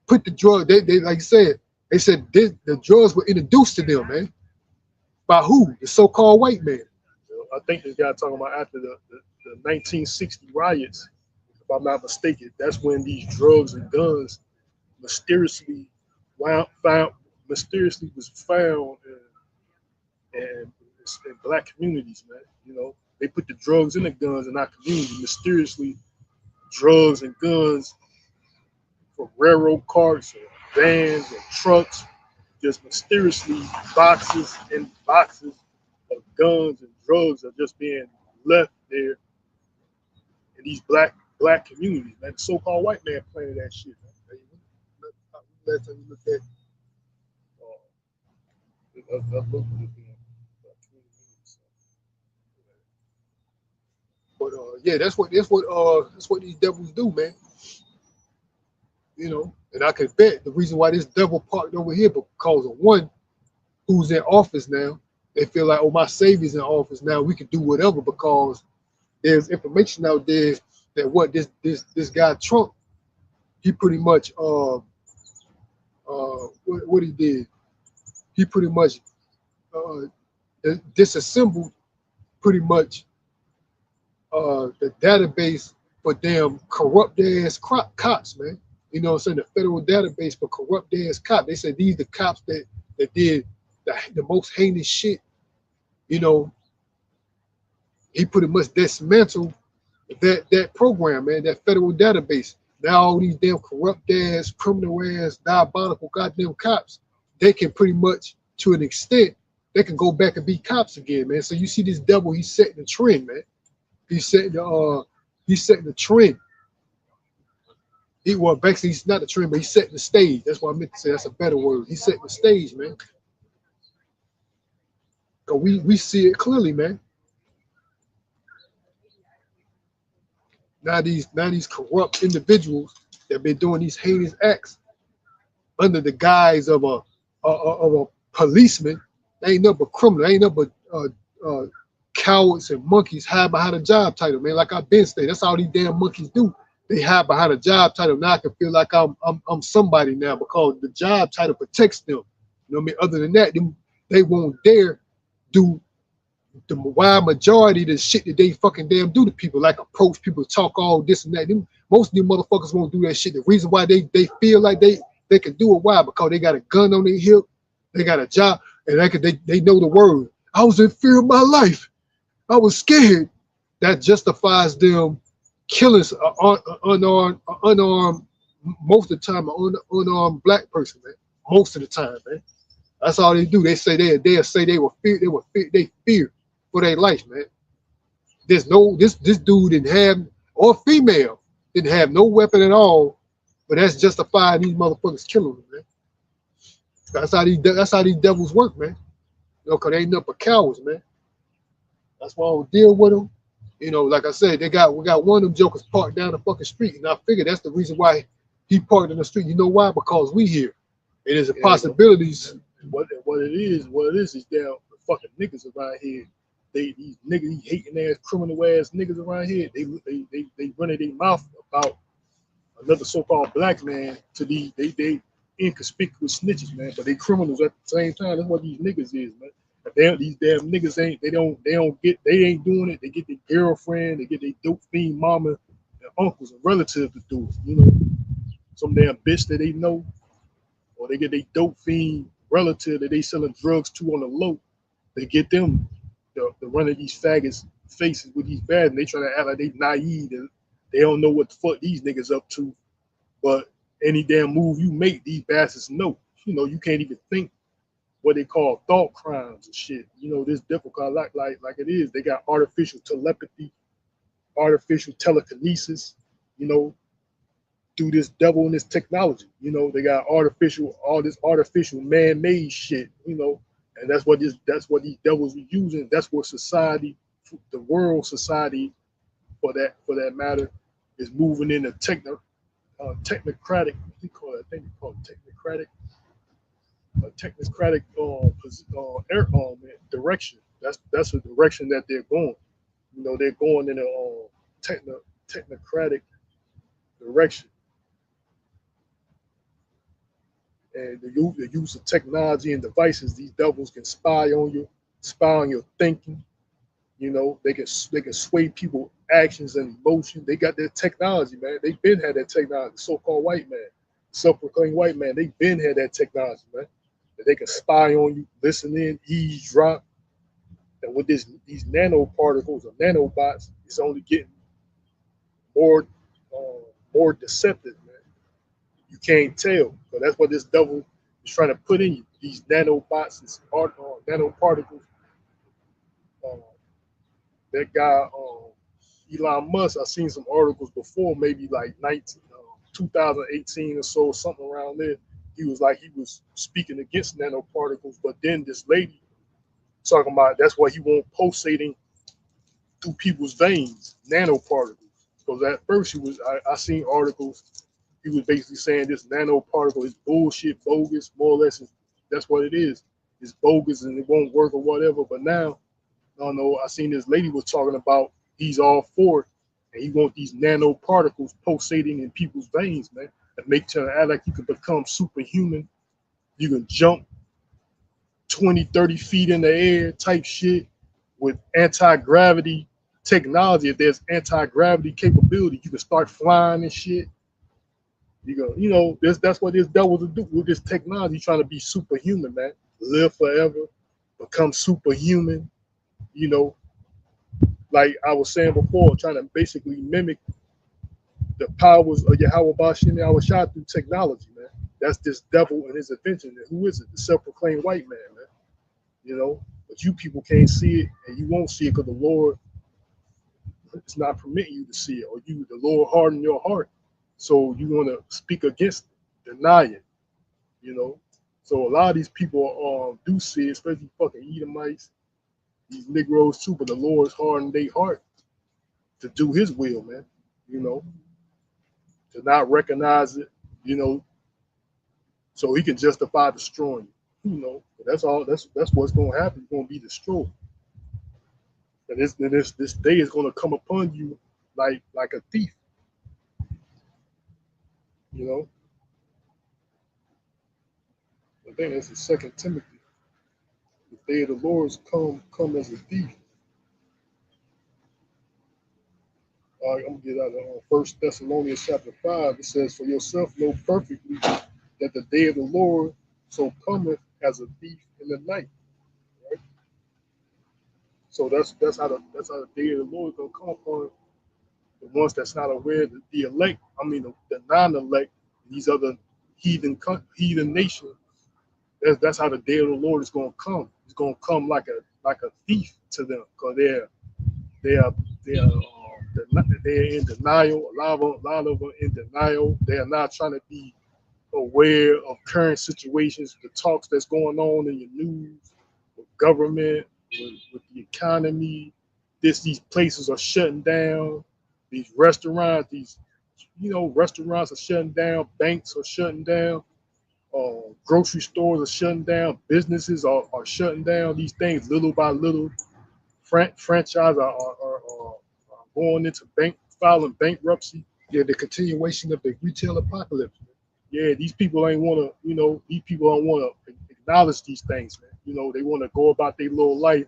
Put the drug, they like I said, they said the drugs were introduced to them, man. By who? The so-called white man. I think this guy talking about after the 1960 riots, if I'm not mistaken, that's when these drugs and guns mysteriously was found in black communities, man. You know, they put the drugs in the guns in our community. Mysteriously, drugs and guns from railroad carts or vans or trucks, just mysteriously boxes and boxes of guns and drugs are just being left there in these black communities, man. The so-called white man planted that shit, man. Last time you looked at but yeah, that's what these devils do, man. You know, and I can bet the reason why this devil parked over here because of one who's in office now. They feel like, oh, my savior's in office now. We can do whatever because there's information out there that what this guy Trump, he pretty much what he did. He pretty much disassembled pretty much the database for damn corrupt ass cops, man. You know what I'm saying? The federal database for corrupt ass cops. They said these the cops that did the most heinous shit. You know, he pretty much dismantled that program, man, that federal database. Now all these damn corrupt ass, criminal ass, diabolical goddamn cops, they can pretty much, to an extent, they can go back and be cops again, man. So you see this devil, he's setting the trend, man. He's setting the trend. Well, basically, he's not the trend, but he's setting the stage. That's what I meant to say. That's a better word. He's setting the stage, man. Cause we see it clearly, man. Now these corrupt individuals that been doing these heinous acts under the guise of a policeman, they ain't nothing but criminal, ain't nothing but cowards and monkeys hide behind a job title, man. Like I've been saying, that's all these damn monkeys do. They hide behind a job title. Now I can feel like I'm somebody now because the job title protects them. You know what I mean? Other than that, they won't dare do the wide majority of the shit that they fucking damn do to people, like approach people, talk all this and that. Most of them motherfuckers won't do that shit. The reason why they feel like they can do it, why? Because they got a gun on their hip, they got a job, and they know the word. I was in fear of my life. I was scared. That justifies them killing unarmed, most of the time, an unarmed black person, man. Most of the time, man. That's all they do. They say they'll say they fear for their life, man. There's no this dude didn't have, or female didn't have no weapon at all, but that's justifying these motherfuckers killing them, man. That's how these devils work, man. You know, cause they ain't nothing but cowards, man. That's why I don't deal with them. You know, like I said, we got one of them jokers parked down the fucking street, and I figured that's the reason why he parked in the street. You know why? Because we here. It is a possibilities. What it is down the fucking niggas around here. These niggas, these hating ass, criminal ass niggas around here. They running their mouth about another so-called black man to these they inconspicuous snitches, man. But they criminals at the same time. That's what these niggas is, man. These damn niggas ain't doing it. They get their girlfriend, they get their dope fiend mama, their uncles and relatives to do it. You know, some damn bitch that they know, or they get their dope fiend relative that they selling drugs to on the low. They get them the run of these faggots faces with these bad, and they trying to act like they naive and they don't know what the fuck these niggas up to. But any damn move you make, these bastards know. You know, you can't even think what they call thought crimes and shit. You know, this difficult like it is. They got artificial telepathy, artificial telekinesis, you know, through this devil and this technology. You know, they got all this artificial man-made shit, you know, and that's what these devils are using. That's what society, the world society for that matter, is moving in a technocratic, what do you call it? I think they call it technocratic direction. That's the direction that they're going. You know, they're going in a technocratic direction, and the use of technology and devices. These devils can spy on you, spy on your thinking. You know, they can sway people actions and emotions. They got their technology, man. They've been had that technology. So-called white man, self-proclaimed white man, they've been had that technology, man. That they can spy on you, listen in, eavesdrop. And with these nanoparticles or nanobots, it's only getting more more deceptive, man. You can't tell. So that's what this devil is trying to put in you. These nanobots, these nanoparticles. Uh, that guy, Elon Musk, I've seen some articles before, maybe like 2018 or so, something around there. He was speaking against nanoparticles, but then this lady talking about that's why he won't pulsating through people's veins, nanoparticles. Because at first I seen articles, he was basically saying this nanoparticle is bullshit, bogus, more or less. That's what it is. It's bogus and it won't work or whatever. But now, I don't know, I seen this lady was talking about he's all for it. And he want these nanoparticles pulsating in people's veins, man. And make sure act like you can become superhuman. You can jump 20, 30 feet in the air type shit with anti-gravity technology. If there's anti-gravity capability, you can start flying and shit. You know, that's what this devil to do with this technology, trying to be superhuman, man. Live forever, become superhuman, you know, like I was saying before, trying to basically mimic the powers of Yahweh Bashim Yahushua through technology, man. That's this devil and his invention. And who is it? The self-proclaimed white man, man. You know, but you people can't see it, and you won't see it because the Lord is not permitting you to see it, or the Lord hardened your heart. So you want to speak against it, deny it, you know. So a lot of these people do see it, especially fucking Edomites, these Negroes too, but the Lord's hardened their heart to do his will, man, you know, to not recognize it, you know, so he can justify destroying you, you know. But that's all, that's what's gonna happen. You're gonna be destroyed. And this day is gonna come upon you like a thief, you know. I think that's the Second Timothy. The day of the Lord's come as a thief. I'm gonna get out of 1 Thessalonians chapter 5. It says, "For yourself know perfectly that the day of the Lord so cometh as a thief in the night." Right. So that's how the day of the Lord is gonna come upon the ones that's not aware, the elect. I mean the non-elect, these other heathen nations. That's how the day of the Lord is gonna come. It's gonna come like a thief to them, because they're in denial. A lot of them in denial. They are not trying to be aware of current situations, the talks that's going on in your news, with government, with the economy. These places are shutting down. These restaurants, restaurants are shutting down. Banks are shutting down. Grocery stores are shutting down. Businesses are shutting down. These things little by little. Franchise are going into filing bankruptcy. Yeah, the continuation of the retail apocalypse. Yeah, these people ain't want to, these people don't want to acknowledge these things, man. You know, they want to go about their little life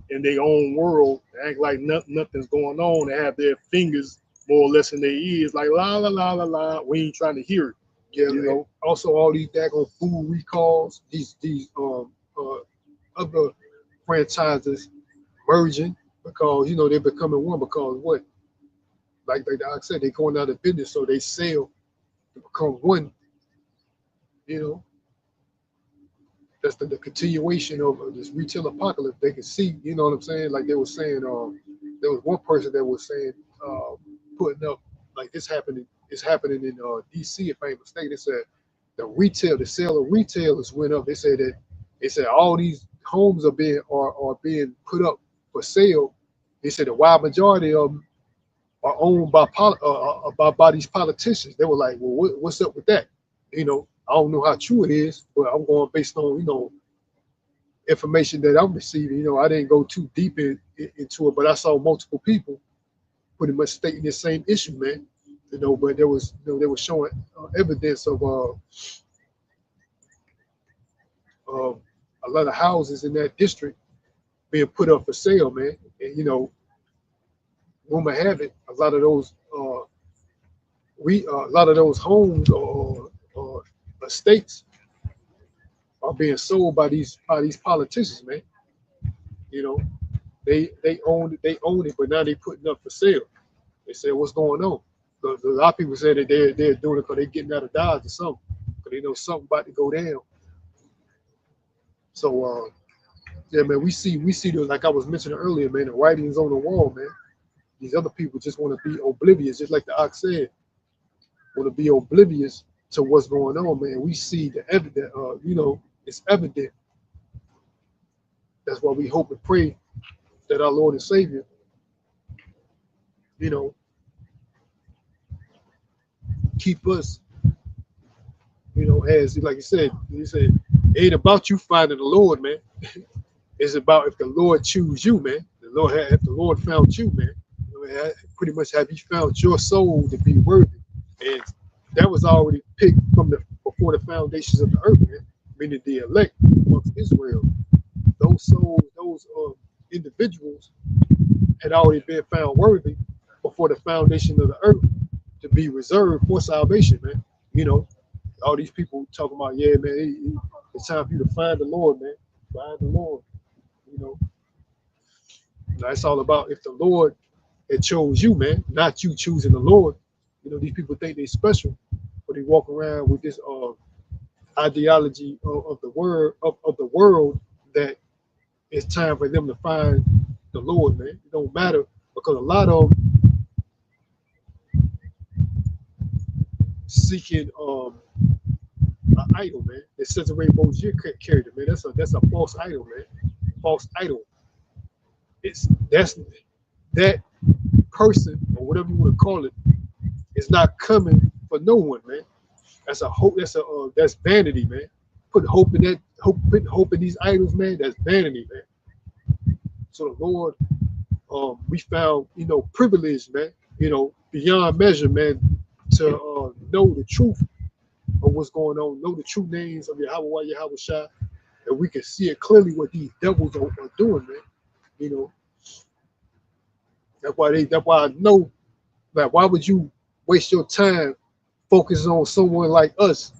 in their own world, act like nothing's going on, and have their fingers more or less in their ears, like la la la la la. We ain't trying to hear it. Yeah, you know. Also, all these daggone food recalls, these other franchises merging. because you know they're becoming one because what? Like I said, they're going out of business, so they sell to become one. You know, that's the continuation of this retail apocalypse. They can see, you know what I'm saying? Like they were saying, there was one person that was saying, putting up like this happening. It's happening in D.C. if I ain't mistaken. They said the sale of retailers went up. They said all these homes are being put up for sale. They said the wide majority of them are owned by these politicians. They were like, well, what's up with that? You know, I don't know how true it is, but I'm going based on information that I'm receiving. You know, I didn't go too deep into it, but I saw multiple people pretty much stating the same issue, man. You know, but there was they were showing evidence of a lot of houses in that district being put up for sale, man. And you know, rumor have it, a lot of those a lot of those homes or estates are being sold by these politicians, man. You know, they own it, but now they putting up for sale. They say what's going on? Because a lot of people say that they're doing it because they're getting out of Dodge or something, because they know something about to go down. So yeah, man, we see the, like I was mentioning earlier, man, the writings on the wall, man. These other people just want to be oblivious, just like the ox said, want to be oblivious to what's going on, man. We see the evidence, it's evident. That's why we hope and pray that our Lord and Savior, you know, keep us, as like he said, it ain't about you finding the Lord, man. It's about if the Lord choose you, man. If the Lord found you, man, pretty much have He found your soul to be worthy, and that was already picked from before the foundations of the earth, man. Meaning the elect amongst Israel, those souls, those individuals had already been found worthy before the foundation of the earth to be reserved for salvation, man. You know, all these people talking about, yeah, man, it's time for you to find the Lord, man. Find the Lord. You know, that's all about if the Lord had chose you, man, not you choosing the Lord. You know, these people think they're special, but they walk around with this ideology of the world that it's time for them to find the Lord, man. It don't matter because a lot of them seeking an idol, man. It says a rainbow year character, man. That's a false idol, man. False idol. That's that person or whatever you want to call it is not coming for no one, man. That's a hope. That's vanity, man. Putting hope in these idols, man. That's vanity, man. So the Lord, we found, privilege, man. Beyond measure, man, to know the truth of what's going on, know the true names of Yahweh Shai, and we can see it clearly what these devils are doing, man. That's why I know that why would you waste your time focusing on someone like us?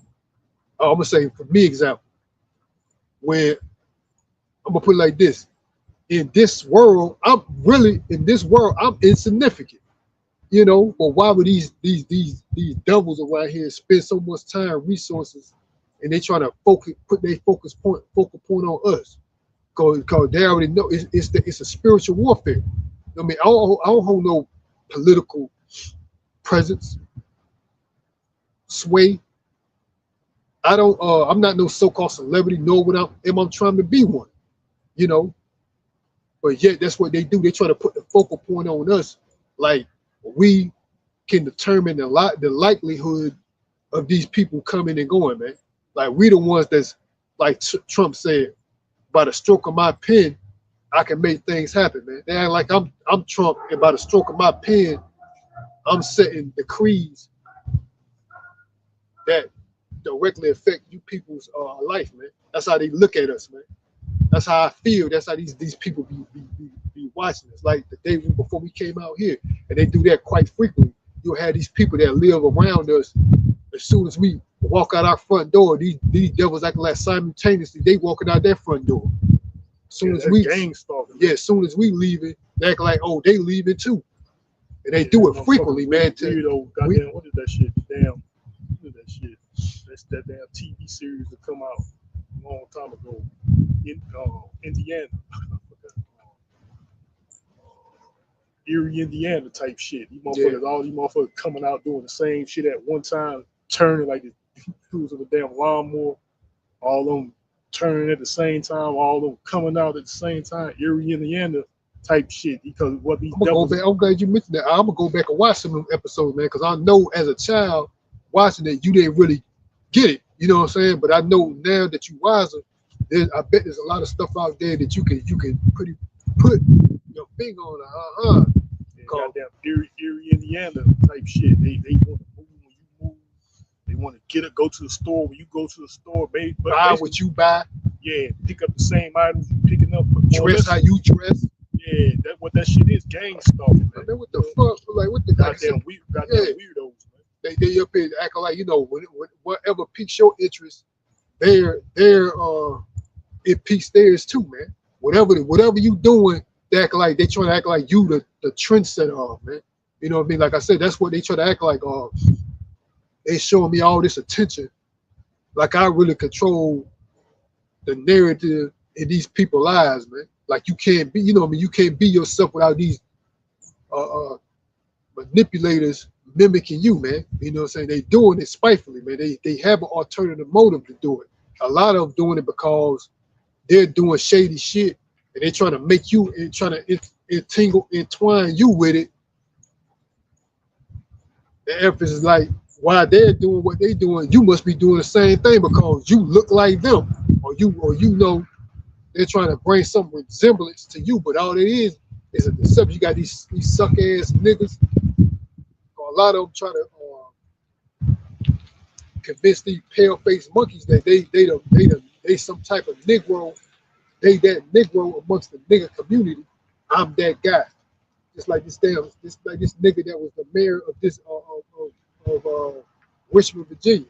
I'm gonna say for me example, where I'm gonna put it like this. In this world, I'm insignificant. But why would these devils around here spend so much time, resources, and they trying to put their focal point on us? Because they already know it's a spiritual warfare. I mean, I don't hold no political presence, sway. I'm not no so-called celebrity, nor what I'm trying to be one, But yet that's what they do. They try to put the focal point on us, like we can determine the likelihood of these people coming and going, man. Like we the ones that's like Trump said, by the stroke of my pen, I can make things happen, man. They act like I'm Trump, and by the stroke of my pen, I'm setting decrees that directly affect you people's life, man. That's how they look at us, man. That's how I feel. That's how these people be watching us. Like the day before we came out here, and they do that quite frequently. You'll have these people that live around us. As soon as we walk out our front door, these devils acting like simultaneously they walking out their front door. As soon as we gang stalking. Yeah, as soon as we leaving, They act like, oh, they leaving too. And they do it frequently, man. Weirdo, goddamn, what is that shit? Damn, what is that shit? That's that damn TV series that come out a long time ago in Indiana. Erie, Indiana type shit. These motherfuckers, all these motherfuckers coming out doing the same shit at one time, turning like the dudes of a damn lawnmower. All of them turning at the same time, all of them coming out at the same time. Erie, Indiana type shit. Because what these devils. I'm glad you mentioned that. I'm gonna go back and watch some of them episodes, man, because I know as a child watching it, you didn't really get it. You know what I'm saying? But I know now that you wiser, I bet there's a lot of stuff out there that you can pretty put your finger on. Goddamn Erie, Indiana type shit. They want to move when you move. They want to go to the store when you go to the store. Buy what you buy. Yeah, pick up the same items you picking up. Dress how you dress. Yeah, that's what that shit is. Gang stuff, man. What the fuck? Like what the goddamn weirdos, man. They up here acting like, you know, whatever piques your interest, it piques theirs too, man. Whatever you doing, they act like they trying to act like you the trendsetter, man. You know what I mean? Like I said, that's what they try to act like. They showing me all this attention, like I really control the narrative in these people's lives, man. Like you can't be, you know what I mean? You can't be yourself without these manipulators mimicking you, man. You know what I'm saying? They doing it spitefully, man. They have an alternative motive to do it. A lot of them doing it because they're doing shady shit and they're trying to make you and trying to entwine you with it. The emphasis is like, while they're doing what they're doing, you must be doing the same thing because you look like them, or you know they're trying to bring some resemblance to you, but all it is a deception. You got these suck ass niggas. A lot of them try to convince these pale faced monkeys that they some type of Negro. They that Negro amongst the nigga community. I'm that guy. Just like this nigga that was the mayor of this of Richmond, Virginia,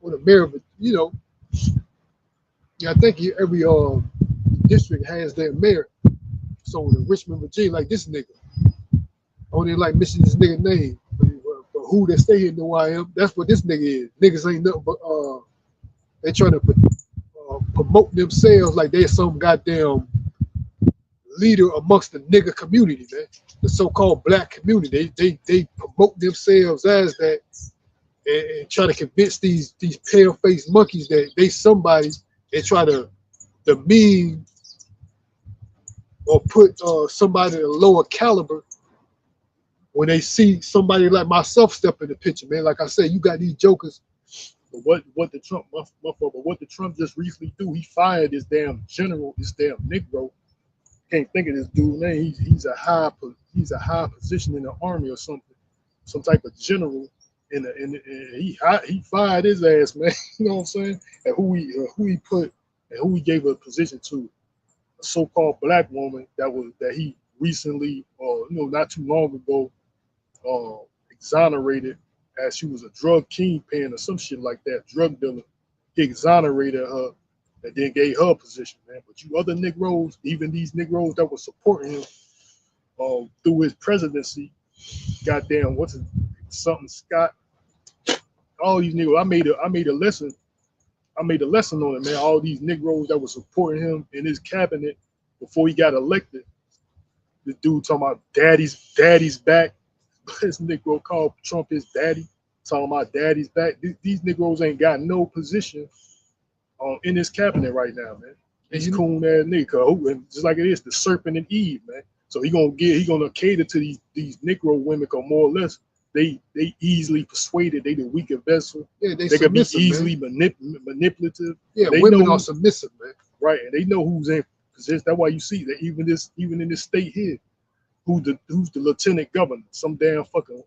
or the mayor of, you know. Yeah, I think every district has their mayor. So in Richmond, Virginia, like this nigga, only like missing this nigga name, but who that stay here know I am. That's what this nigga is. Niggas ain't nothing but they trying to promote themselves like they're some goddamn leader amongst the nigga community, man. The so-called black community. They promote themselves as that and try to convince these pale-faced monkeys that they somebody. They try to demean or put somebody at a lower caliber when they see somebody like myself step in the picture, man. Like I said, you got these jokers. But what the Trump just recently do? He fired this damn general, this damn Negro. Can't think of this dude name. He's a high position in the army or something, some type of general. And he fired his ass, man. You know what I'm saying? And who he put and who he gave a position to, a so-called black woman that he recently, not too long ago, exonerated as she was a drug kingpin or some shit like that, drug dealer. He exonerated her and then gave her a position, man. But you other Negroes, even these Negroes that were supporting him through his presidency, goddamn, something Scott, all these Negroes. I made a lesson on it, man. All these Negroes that were supporting him in his cabinet before he got elected. This dude talking about daddy's back. This Negro called Trump his daddy, talking about daddy's back. These Negroes ain't got no position in his cabinet right now, man. He's coon ass nigga, just like it is the serpent and Eve, man. So he gonna cater to these Negro women, because more or less they easily persuaded. They the weaker vessel. Yeah, they can be easily manipulative. Yeah, women are submissive, man. Right, and they know who's in position. That's why you see that even in this state here, who's the lieutenant governor, some damn fucking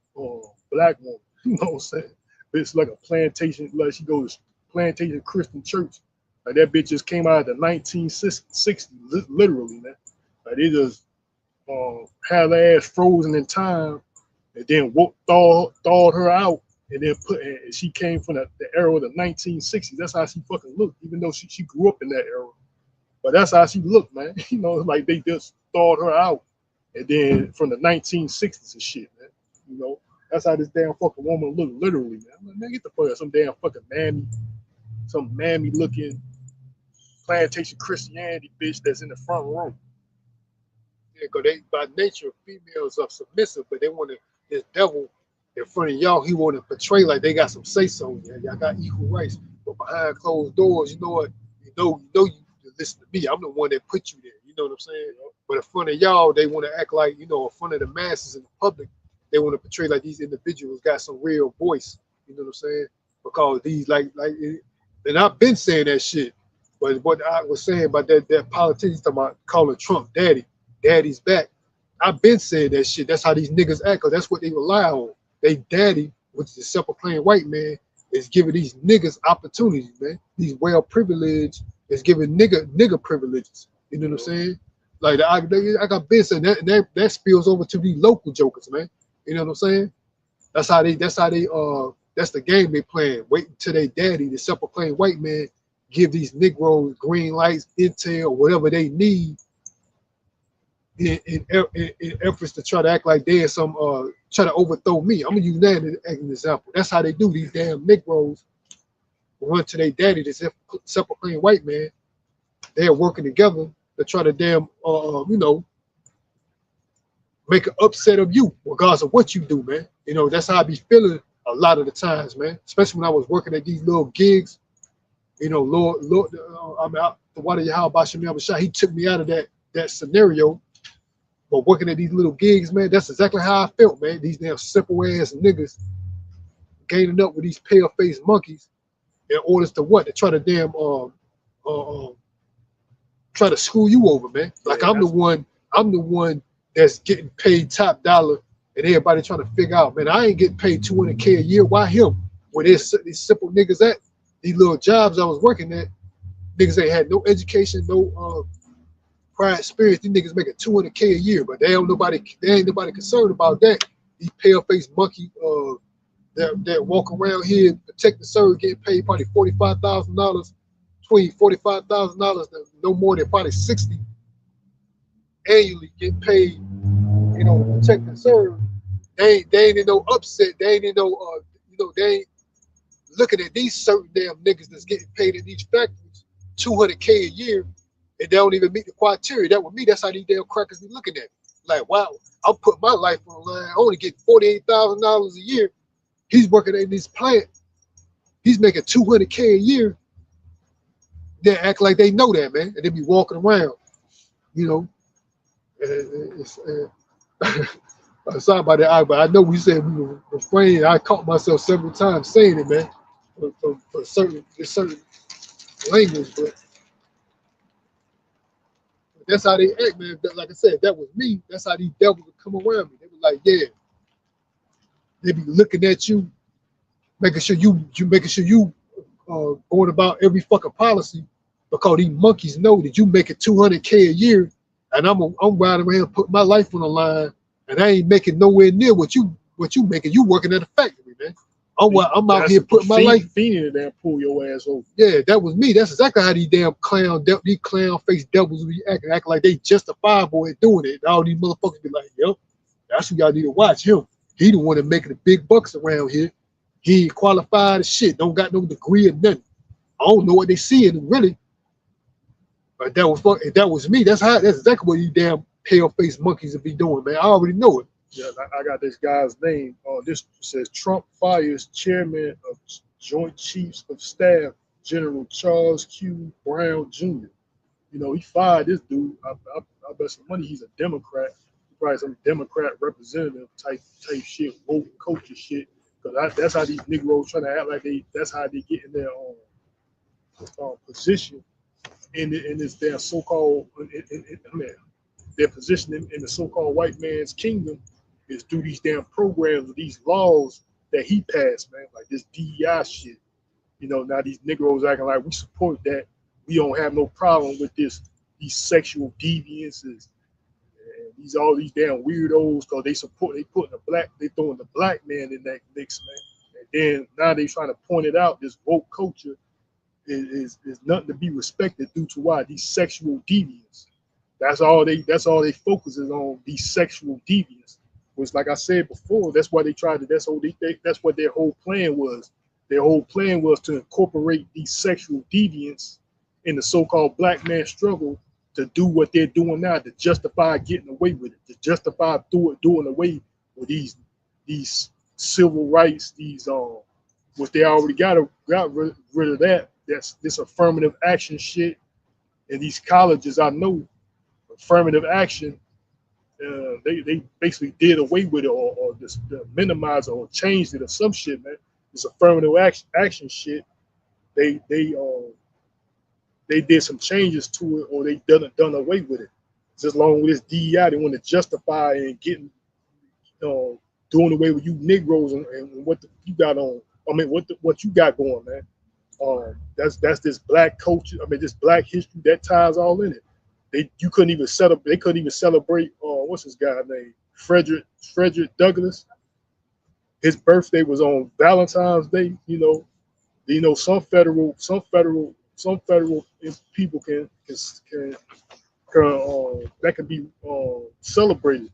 black woman. You know what I'm saying? It's like a plantation. Like she goes to Plantation Christian Church. Like that bitch just came out of the 1960s, literally, man. Like they just had her ass frozen in time, and then thawed her out, and then and she came from the era of the 1960s. That's how she fucking looked, even though she grew up in that era. But that's how she looked, man. You know, like they just thawed her out And then from the 1960s and shit, man. You know, that's how this damn fucking woman look, literally, man. I'm like, man, get the fuck out. Some damn fucking mammy looking plantation Christianity bitch that's in the front row. Yeah, because they, by nature, females are submissive, but they want to, this devil in front of y'all, he want to portray like they got some say so. Yeah, y'all got equal rights. But behind closed doors, you know what? You listen to me. I'm the one that put you there. You know what I'm saying? But in front of y'all, they want to act like, you know, in front of the masses and the public, they want to portray like these individuals got some real voice. You know what I'm saying? Because these, and I've been saying that shit. But what I was saying about that politicians talking about calling Trump daddy, daddy's back. I've been saying that shit. That's how these niggas act, because that's what they rely on. They daddy, which is a simple plain white man, is giving these niggas opportunities, man. These well privileged is giving nigga privileges. You know what I'm saying? Like I got been saying that spills over to these local jokers, man. You know what I'm saying? That's the game they playing. Wait until they daddy, the simple plain white man, give these Negroes green lights, intel, whatever they need in efforts to try to act like they're some try to overthrow me. I'm gonna use that as an example. That's how they do. These damn Negroes run to their daddy, this simple plain white man. They're working together to try to damn make an upset of you, regardless of what you do, man. You know, that's how I be feeling a lot of the times, man. Especially when I was working at these little gigs. You know, Lord, I'm out the water Yahweh Shem Shah. He took me out of that scenario. But working at these little gigs, man, that's exactly how I felt, man. These damn simple ass niggas gaining up with these pale faced monkeys in order to what? To try to damn try to screw you over, man. Like I'm the one that's getting paid top dollar, and everybody trying to figure out, man, I ain't getting paid $200K a year. Why him? Where these simple niggas at? These little jobs I was working at, niggas ain't had no education, no prior experience. These niggas making $200K a year, but they ain't nobody concerned about that. These pale faced monkey that walk around here protect the serve, getting paid probably $45,000, $45,000, no more than probably 60 annually, get paid, you know, to protect and serve. They ain't in no upset. They ain't in no they ain't looking at these certain damn niggas that's getting paid in these factories $200K a year, and they don't even meet the criteria. That with me, that's how these damn crackers be looking at it. Like, wow, I'm putting my life on the line. I only get $48,000 a year. He's working in this plant. He's making $200K a year. They act like they know that, man, and they be walking around, you know. I'm sorry about that, but I know we said we were refraining. I caught myself several times saying it, man, for certain language, but that's how they act, man. Like I said, that was me. That's how these devils would come around me. They were like, yeah. They be looking at you, making sure you going about every fucking policy, because these monkeys know that you making $200K a year, and I'm riding around putting my life on the line, and I ain't making nowhere near what you making. You working at a factory, man. I'm out here putting my life. Fiending and pull your ass over. Yeah, that was me. That's exactly how these damn clown face devils be acting like they justifiable in doing it. All these motherfuckers be like, yo, that's who y'all need to watch him. He the one that making the big bucks around here. He ain't qualified as shit. Don't got no degree or nothing. I don't know what they seeing really. But that was me. That's exactly what you damn pale faced monkeys would be doing, man. I already know it. Yeah, I got this guy's name. This says Trump fires chairman of Joint Chiefs of Staff, General Charles Q. Brown Jr. You know, he fired this dude. I bet some money he's a Democrat. Probably some Democrat representative type shit, woke culture shit. Because that's how these Negroes trying to act like that's how they get in their position in this damn so-called, their position in the so-called white man's kingdom is through these damn programs, these laws that he passed, man, like this DEI shit. You know, now these Negroes acting like we support that. We don't have no problem with these sexual deviances. And all these damn weirdos, because they throwing the black man in that mix, man. And then now they trying to point it out, this woke culture is nothing to be respected due to why these sexual deviants. That's all they focus is on, these sexual deviants. Which, like I said before, that's why they tried to. That's what their whole plan was. Their whole plan was to incorporate these sexual deviants in the so-called black man struggle, to do what they're doing now, to justify getting away with it, to justify doing away with these civil rights, these what they already got rid of that. That's this affirmative action shit. And these colleges, I know, affirmative action, they basically did away with it, or just minimized it, or changed it or some shit, man. This affirmative action shit, they did some changes to it, or they done away with it. Just along with this DEI, they want to justify and getting doing away with you Negroes and what you got on. I mean, what you got going, man. That's this black culture. I mean, this black history that ties all in it. They couldn't even celebrate. What's his guy name? Frederick Douglass. His birthday was on Valentine's Day. Some federal people can that can be celebrated.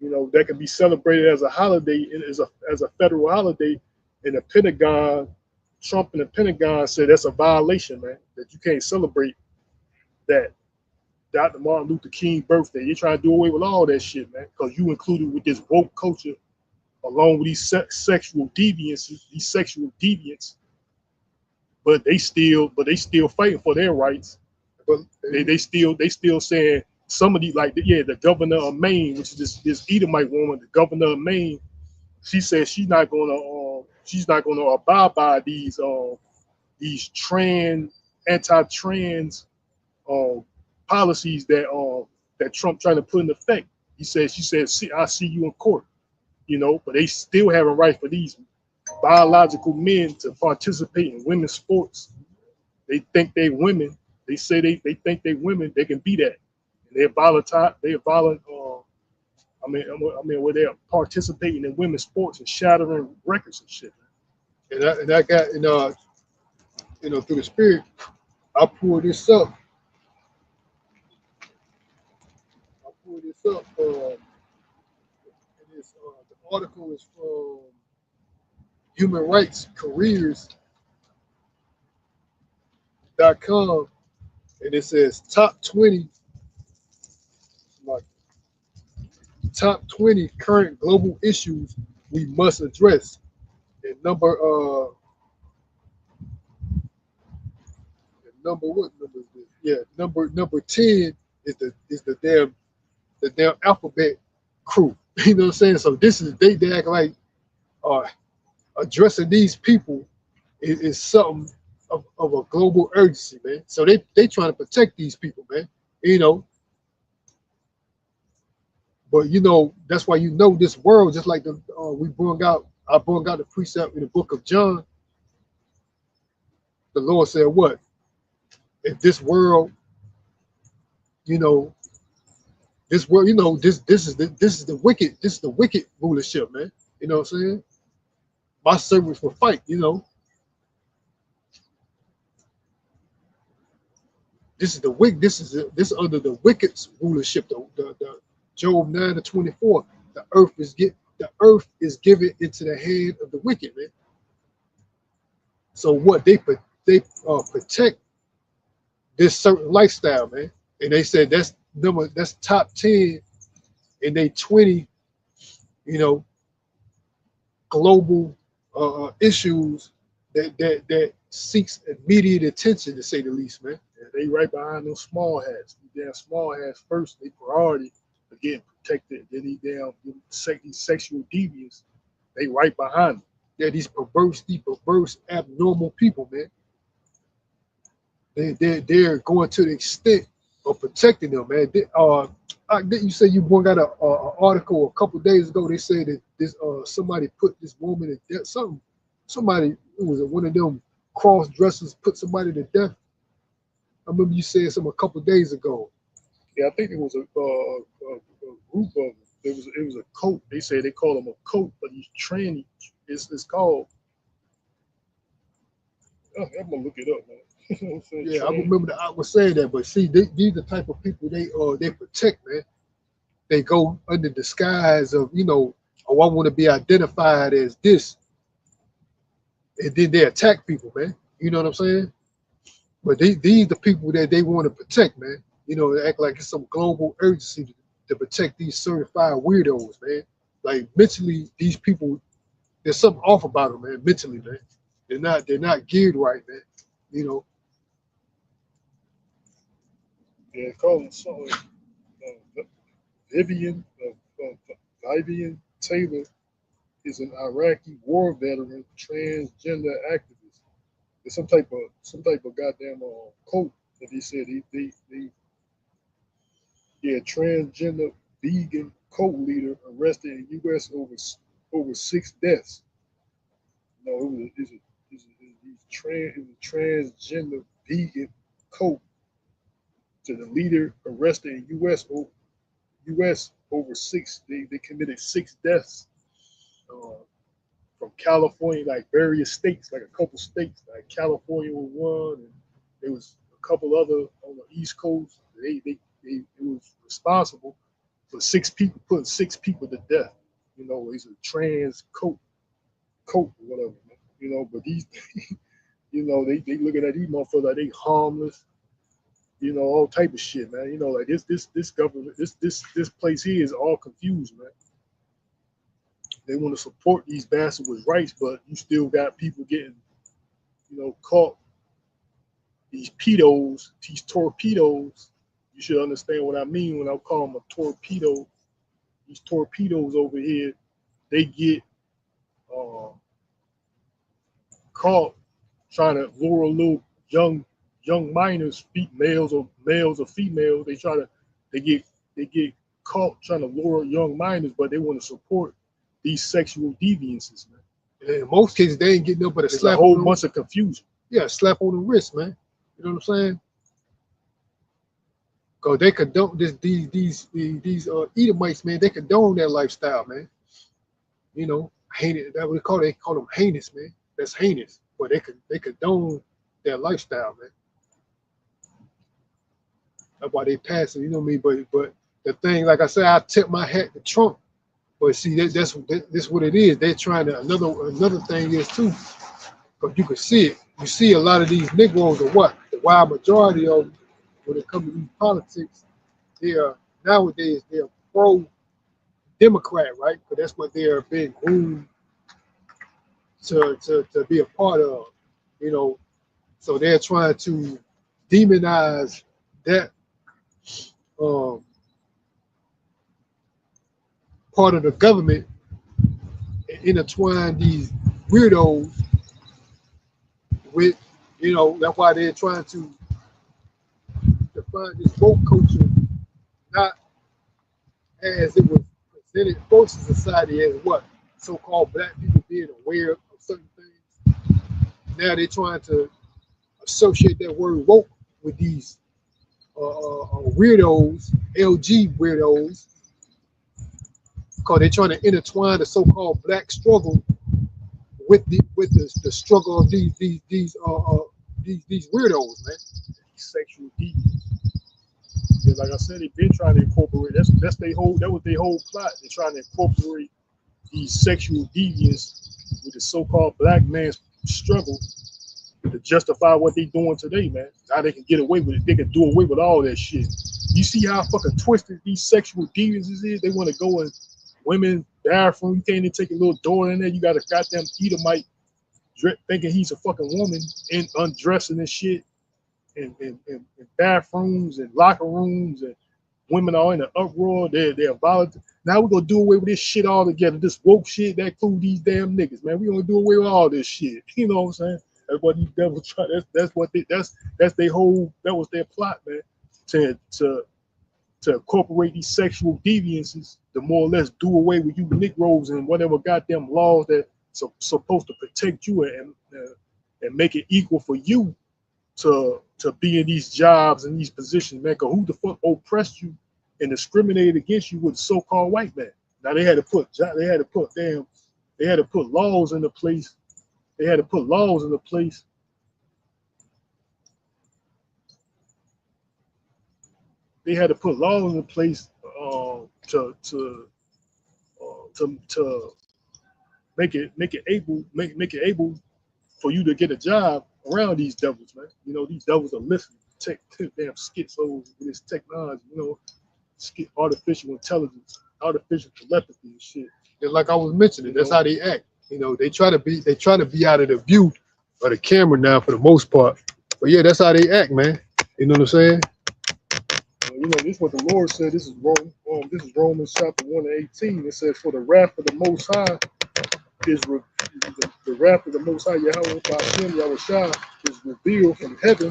That can be celebrated as a holiday, as a federal holiday. And the Pentagon, Trump and the Pentagon said that's a violation, man. That you can't celebrate that Dr. Martin Luther King birthday. You're trying to do away with all that shit, man, because you included with this woke culture, along with these sexual deviants. But they still fighting for their rights. But they still saying some of these, like the governor of Maine, which is this Edomite woman, the governor of Maine. She says she's not gonna abide by these anti-trans policies that Trump trying to put in effect. She said, I see you in court, but they still have a right for these biological men to participate in women's sports. They think they women. They say they think they women. They can be that. They're volatile. Where they're participating in women's sports and shattering records and shit. And I got through the spirit, I pulled this up. And the article is from Human Rights Careers.com, and it says top 20 current global issues we must address. And number what number is this? Yeah, number 10 is the damn alphabet crew. You know what I'm saying? So this is they act like addressing these people is something of a global urgency, man. So they trying to protect these people, man. But that's why this world, just like I brought out the precept in the book of John. The Lord said, "What if this world, this world, this is the wicked rulership, man. You know what I'm saying? My servants will fight, This is the wicked. This under the wicked's rulership. The Job 9:24. The earth is given into the hand of the wicked, man. So what they protect this certain lifestyle, man. And they said that's top 10 in they 20, global issues that seeks immediate attention, to say the least, man. Yeah, they right behind those small hats. These damn small hats first, they priority for getting protected. Then these sexual deviants, they right behind them. Yeah, these perverse, abnormal people, man. They're going to the extent of protecting them, man. You say you got an article a couple of days ago. They said that this somebody put this woman in death. Somebody, it was one of them cross dressers put somebody to death. I remember you saying something a couple of days ago. Yeah, I think it was a group of them. It was a cult. They say they call them a cult, but he's tranny. It's called. I'm gonna look it up, man. You know what I'm saying? Yeah, I remember I was saying that, but see, these the type of people they protect, man. They go under disguise of, oh, I want to be identified as this, and then they attack people, man. You know what I'm saying? But these the people that they want to protect, man. They act like it's some global urgency to protect these certified weirdos, man. Like mentally, these people, there's something off about them, man. Mentally, man. They're not geared right, man. You know. Yeah, call him something. Vivian, Vivian Taylor is an Iraqi war veteran, transgender activist. It's some type of goddamn cult that he said they yeah, transgender vegan cult leader arrested in U.S. over 6 deaths. No, it was a transgender vegan cult to the leader arrested in U.S. over six. They committed 6 deaths uh, from California, like various states, like a couple states, like California was one, and there was a couple other on the East Coast. It was responsible for 6 people, putting 6 people to death. He's a trans coat or whatever. But these, they looking at these motherfuckers like they harmless. All type of shit, man. Like this government, this place here is all confused, man. They want to support these bastards with rights, but you still got people getting, caught. These pedos, these torpedoes. You should understand what I mean when I call them a torpedo. These torpedoes over here, they get caught trying to lure little young minors, males or females. They get caught trying to lure young minors, but they want to support these sexual deviances, man. And in most cases, they ain't getting no but a There's a slap whole on the, bunch of confusion. yeah, slap on the wrist, man. You know what I'm saying? Cause they condone these Edomites, man. They condone that lifestyle, man. Heinous. That what they call it. They call them heinous, man. That's heinous. But they condone their lifestyle, man. That's why they pass it. You know what I mean? But the thing, like I said, I tip my hat to Trump. But see, that's what it is. They're trying to another thing is too. Because you can see it. You see a lot of these Negroes are what? The wild majority of them, when it comes to these politics, they are nowadays they're pro-Democrat, right? Because that's what they are being groomed to be a part of, So they're trying to demonize that part of the government and intertwine these weirdos with, that's why they're trying to define this woke culture not as it was presented first in society as what so-called black people being aware of certain things. Now they're trying to associate that word woke with these weirdos, LG weirdos, because they're trying to intertwine the so-called black struggle with the struggle of these weirdos, man. Sexual deviance. Yeah, like I said, they've been trying to incorporate. That was their whole plot. They're trying to incorporate these sexual deviance with the so-called black man's struggle to justify what they doing today, man. How they can get away with it. They can do away with all that shit. You see how fucking twisted these sexual deviances is? They want to go in women's bathroom. You can't even take a little door in there. You got a goddamn Edomite thinking he's a fucking woman and undressing and shit in bathrooms and locker rooms, and women are in an uproar. They're violent. Now we're gonna do away with this shit altogether. This woke shit that includes these damn niggas, man. We're gonna do away with all this shit. You know what I'm saying? That's what these devils try. That's their whole. That was their plot, man. To incorporate these sexual deviances, to more or less do away with you Negroes and whatever goddamn laws that supposed to protect you and make it equal for you to be in these jobs and these positions, man. Cause who the fuck oppressed you and discriminated against you with so-called white man? Now they had to put laws into place. They had to put laws into place they had to put laws in place to make it able for you to get a job around these devils, man. You know, these devils are listening. Tech, damn schizos with this technology, you know, artificial intelligence, artificial telepathy and shit. And like I was mentioning, that's how they act. You know, they try to be out of the view of the camera now for the most part. But yeah, that's how they act, man. You know what I'm saying? You know, this is what the Lord said. This is Romans chapter 1:18. It says, "For the wrath of the Most High the wrath of the Most High Yahweh Hashem Yahushua is revealed from heaven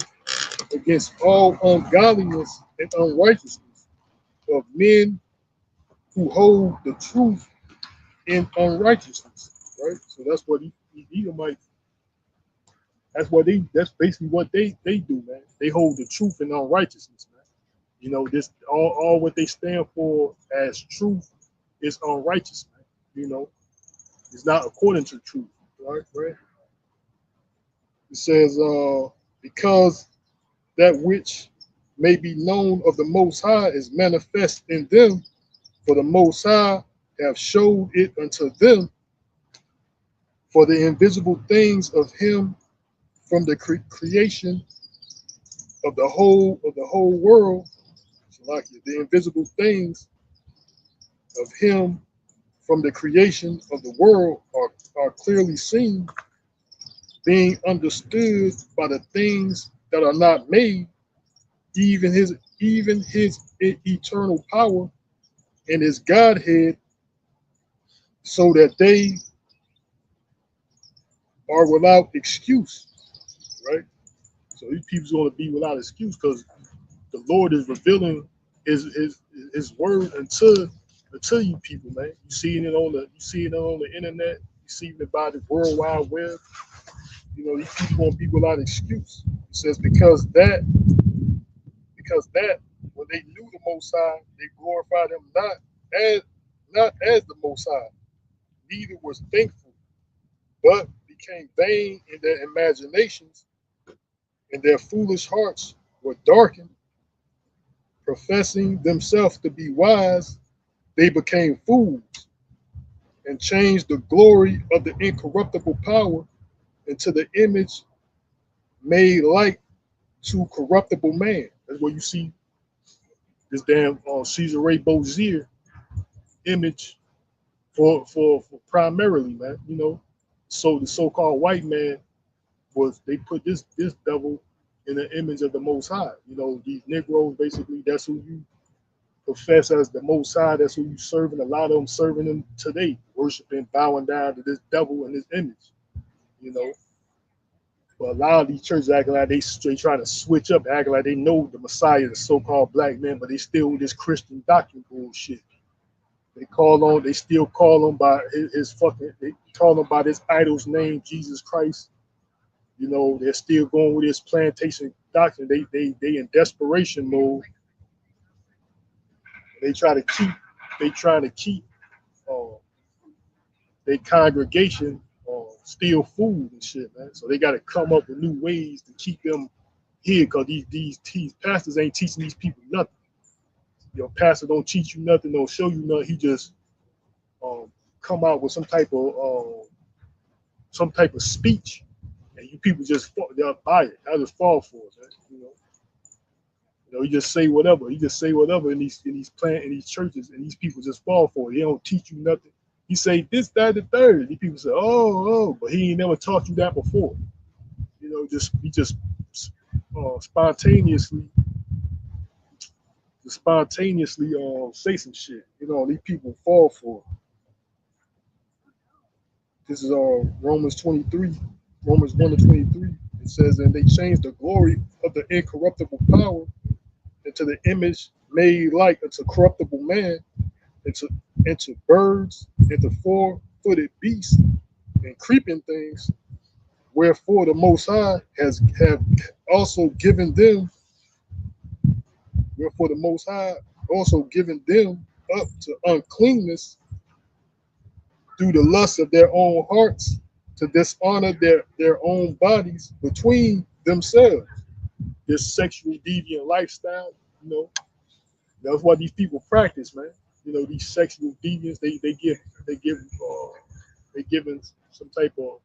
against all ungodliness and unrighteousness of men who hold the truth in unrighteousness." Right. So that's what Edomites. That's basically what they do, man. They hold the truth in unrighteousness, man. You know, this all what they stand for as truth is unrighteous, man. You know, it's not according to truth, right? Right. It says, because that which may be known of the Most High is manifest in them, for the Most High have showed it unto them. For the invisible things of Him from the creation of the whole world, like the invisible things of Him from the creation of the world are clearly seen, being understood by the things that are not made, even his eternal power and His Godhead, so that they are without excuse. Right? So these people's going to be without excuse because the Lord is revealing His word unto you people, man. You seeing it on the internet. You seeing it by the World Wide Web. You know, these people going to be without excuse. It says because that when they knew the Most High, they glorified Him not as the Most High, neither was thankful, but became vain in their imaginations, and their foolish hearts were darkened. Professing themselves to be wise, they became fools and changed the glory of the incorruptible power into the image made like to corruptible man. That's where you see this damn Caesar Borgia image for primarily, man. You know, so the so-called white man they put this devil in the image of the Most High. You know, these Negroes basically, that's who you profess as the Most High. That's who you serving. A lot of them serving Him today, worshiping, bowing down to this devil and His image. You know, but a lot of these churches acting like they try to switch up, acting like they know the Messiah is a so-called black man, but they still with this Christian doctrine bullshit. They still call him by they call him by this idol's name, Jesus Christ. You know, they're still going with this plantation doctrine. They in desperation mode. They trying to keep their congregation steal food and shit, man. So they got to come up with new ways to keep them here, because these pastors ain't teaching these people nothing. Your pastor don't teach you nothing, don't show you nothing. He just come out with some type of speech, and you people just they'll buy it. They'll just fall for it, man. You know, he just say whatever. He just say whatever in these churches, and these people just fall for it. He don't teach you nothing. He say this, that, the third. These people say, oh, but he ain't never taught you that before. You know, he just spontaneously say some shit. You know, these people fall for it. This is Romans 23, Romans 1-23. It says, and they changed the glory of the incorruptible power into the image made like unto corruptible man, into birds, into four-footed beasts, and creeping things. Wherefore the Most High have also given them. Wherefore the Most High also given them up to uncleanness through the lust of their own hearts, to dishonor their own bodies between themselves. This sexual deviant lifestyle, you know, That's what these people practice, man. You know, these sexual deviants, they give they giving some type of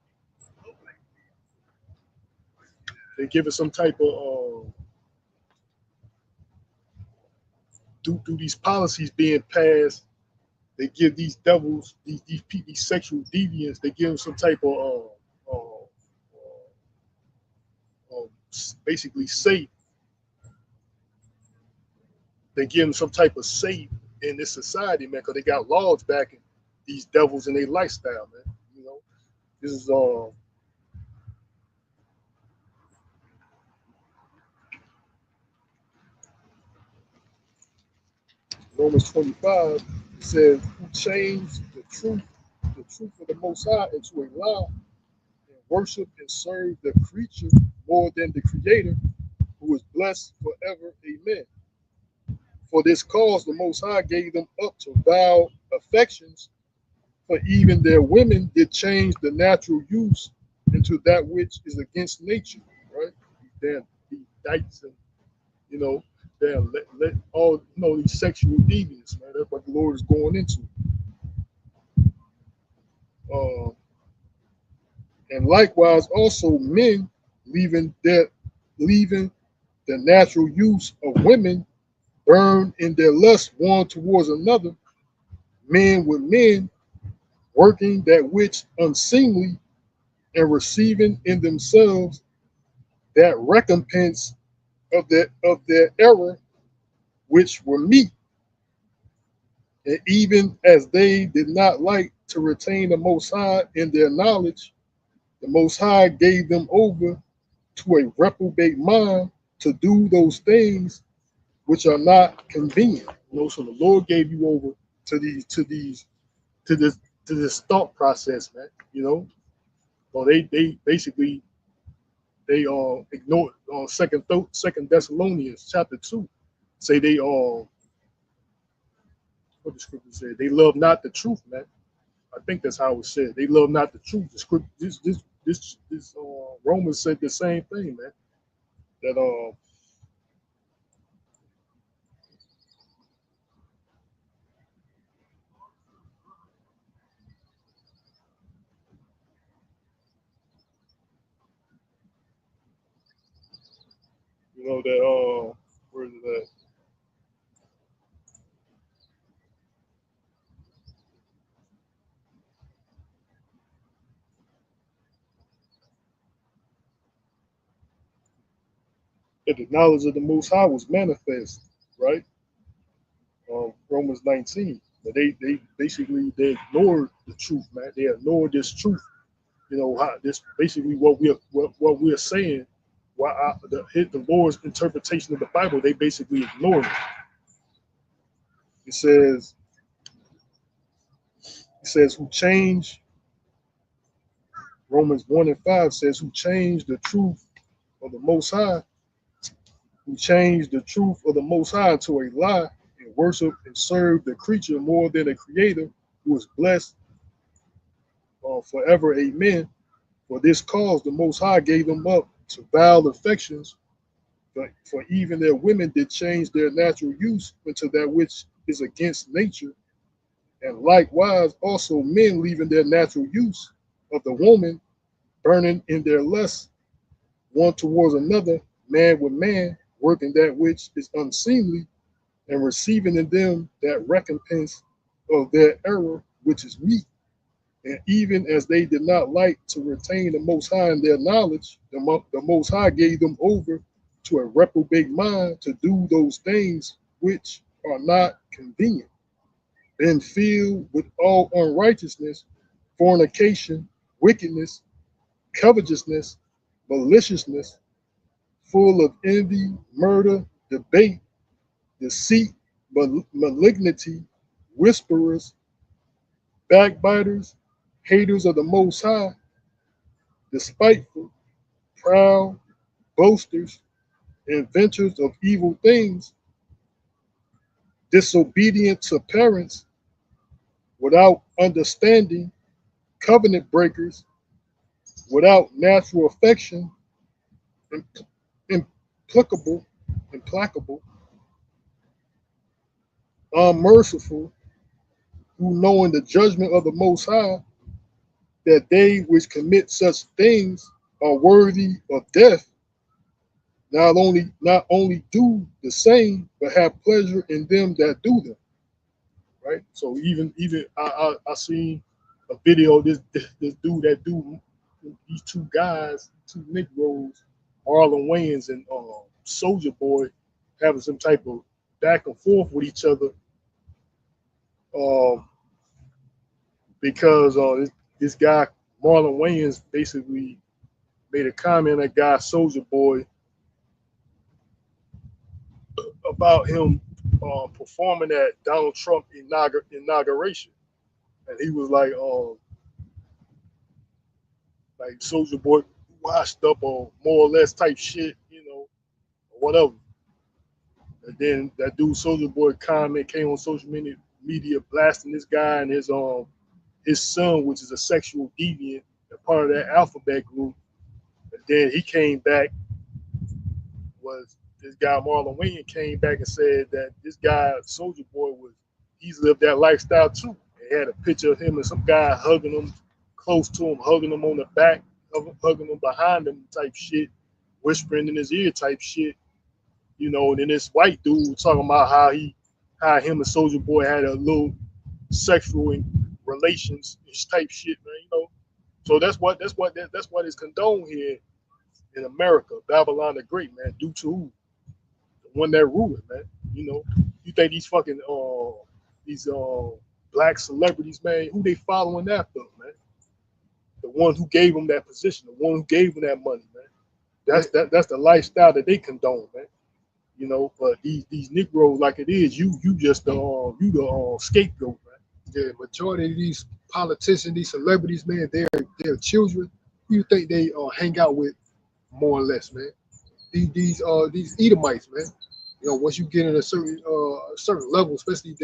they giving some type of through these policies being passed. They give these devils, these sexual deviants, they give them some type of basically safe. They give them some type of safe in this society, man, because they got laws backing these devils in their lifestyle, man. You know, this is Romans 25 says, "Who changed the truth of the Most High into a lie, and worship and serve the creature more than the Creator, who is blessed forever. Amen. For this cause, the Most High gave them up to vile affections, for even their women did change the natural use into that which is against nature." Right? These dykes and you know, let all these sexual deviants, man. That's what the Lord is going into. Uh, and likewise, also men leaving that leaving the natural use of women, burn in their lust one towards another, men with men, working that which unseemly, and receiving in themselves that recompense of their error, which were meet. And even as they did not like to retain the Most High in their knowledge, the Most High gave them over to a reprobate mind to do those things which are not convenient. You know, so the Lord gave you over to this thought process, man. You know, well they basically they ignored Second Thessalonians chapter 2, say they what the scripture said, they love not the truth, man. I think that's how it was said. They love not the truth. The script, this Romans said the same thing, man. That that where is it at? That the knowledge of the Most High was manifest, right? Romans 19. But they basically they ignored the truth, man. They ignored this truth. You know how this basically what we're saying. The Lord's interpretation of the Bible, they basically ignored it. It says who change Romans 1 and 5 says who changed the truth of the Most High, who changed the truth of the Most High to a lie, and worship and serve the creature more than the Creator, who is blessed forever. Amen. For this cause, the Most High gave them up to vile affections, for even their women did change their natural use into that which is against nature. And likewise, also men leaving their natural use of the woman, burning in their lust one towards another, man with man, working that which is unseemly, and receiving in them that recompense of their error, which is meat. And even as they did not like to retain the Most High in their knowledge, the Most High gave them over to a reprobate mind to do those things which are not convenient, and filled with all unrighteousness, fornication, wickedness, covetousness, maliciousness, full of envy, murder, debate, deceit, malignity, whisperers, backbiters, haters of the Most High, despiteful, proud, boasters, inventors of evil things, disobedient to parents, without understanding, covenant breakers, without natural affection, implacable, unmerciful, who knowing the judgment of the Most High, that they which commit such things are worthy of death, not only do the same, but have pleasure in them that do them. Right. So even I seen a video of this dude that do these two guys, two Negroes, Marlon Wayans and Soldier Boy, having some type of back and forth with each other, um, because this guy Marlon Wayans basically made a comment on that guy Soldier Boy about him performing at Donald Trump inauguration, and he was like Soldier Boy washed up on more or less type shit, or whatever. And then that dude Soldier Boy comment came on social media blasting this guy and his son, which is a sexual deviant, a part of that alphabet group. And then he came back, was this guy Marlon Wayne came back and said that this guy Soldier Boy he's lived that lifestyle too. He had a picture of him and some guy hugging him, close to him, hugging him on the back, hugging him behind him type shit, whispering in his ear type shit. And then this white dude talking about how him and Soldier Boy had a little sexual relations type shit, man. So that's what is condoned here in America, Babylon the Great, man, due to who? The one that ruling, man. You think these fucking these black celebrities, man, who they following after, man? The one who gave them that position, the one who gave them that money, man. That's the lifestyle that they condone, man. But these Negroes, like it is, you just the scapegoat, man. The majority of these politicians, these celebrities, man, they're children. Who you think they hang out with more or less, man? These Edomites, man. Once you get in a certain level, especially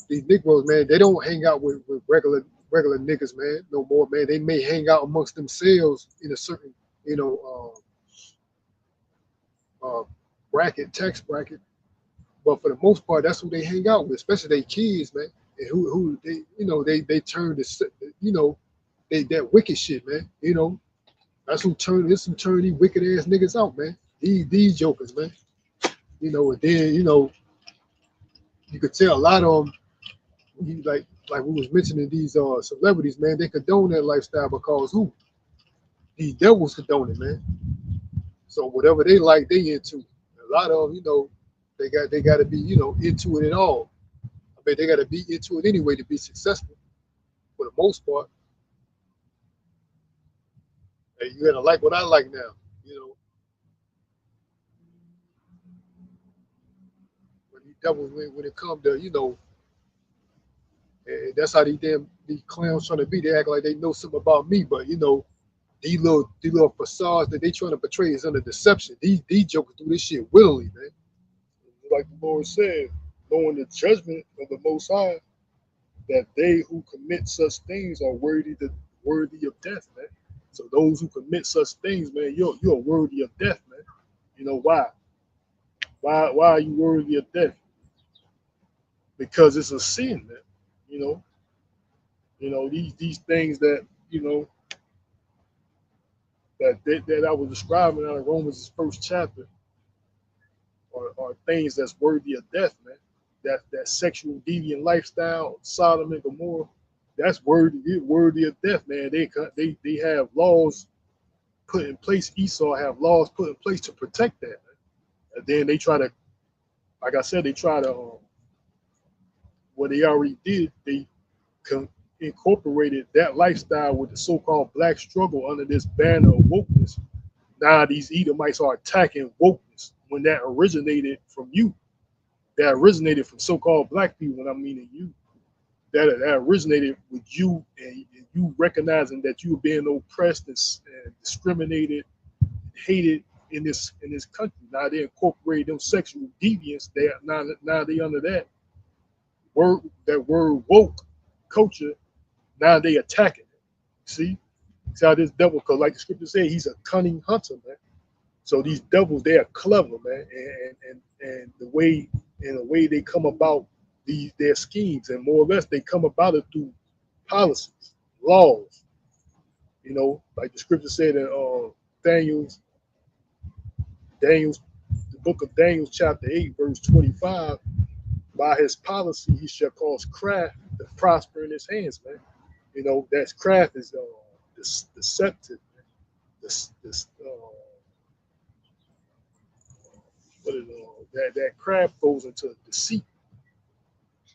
these Negroes, man, they don't hang out with regular niggas, man, no more, man. They may hang out amongst themselves in a certain, tax bracket, but for the most part, that's who they hang out with, especially their kids, man. And who they turn to, they that wicked shit, man. That's who turn these wicked ass niggas out, man. These jokers, man. And then you could tell a lot of them. Like we was mentioning these celebrities, man. They condone that lifestyle because who? These devils condone it, man. So whatever they like, they into. A lot of them, they got to be into it at all. I mean, they got to be into it anyway to be successful. For the most part, hey, you gotta like what I like now. When these devils, when it comes to and that's how these clowns trying to be. They act like they know something about me, but these little facades that they trying to portray is under deception. These jokers do this shit willingly, man. Like the Lord said, knowing the judgment of the Most High, that they who commit such things are worthy of death, man. So those who commit such things, man, you're worthy of death, man. Why? Why are you worthy of death? Because it's a sin, man. These things that that I was describing out of Romans' first chapter are things that's worthy of death, man. That sexual deviant lifestyle, Sodom and Gomorrah, that's worthy of death, man. They have laws put in place. Esau have laws put in place to protect that, man. And then they try to, like I said, what they already did, they incorporated that lifestyle with the so-called black struggle under this banner of wokeness. Now these Edomites are attacking wokeness when that originated from you. That originated from so-called black people, when I mean you. That originated with you and you recognizing that you were being oppressed and discriminated, hated in this country. Now they incorporate them sexual deviants. Now they under that word woke culture. Now they attacking it. See how this devil, because like the scripture said, he's a cunning hunter, man. So these devils, they are clever, man, and the way and the way they come about their schemes, and more or less they come about it through policies, laws. You know, like the scripture said in Daniel's Daniel's the book of Daniel, chapter 8, verse 25. By his policy, he shall cause craft to prosper in his hands, man. You know, that's craft is deceptive. Man. This that craft goes into deceit,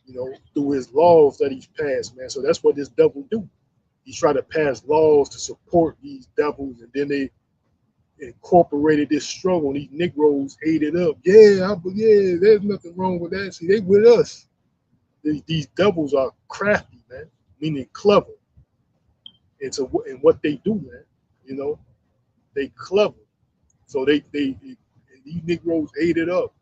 you know, through his laws that he's passed, man. So that's what this devil do. He's trying to pass laws to support these devils, and then they incorporated this struggle. These Negroes ate it up. Yeah, yeah, there's nothing wrong with that. See, they with us. These devils are crafty, man, meaning clever. And so, and what they do, man, you know, they clever. So these Negroes ate it up.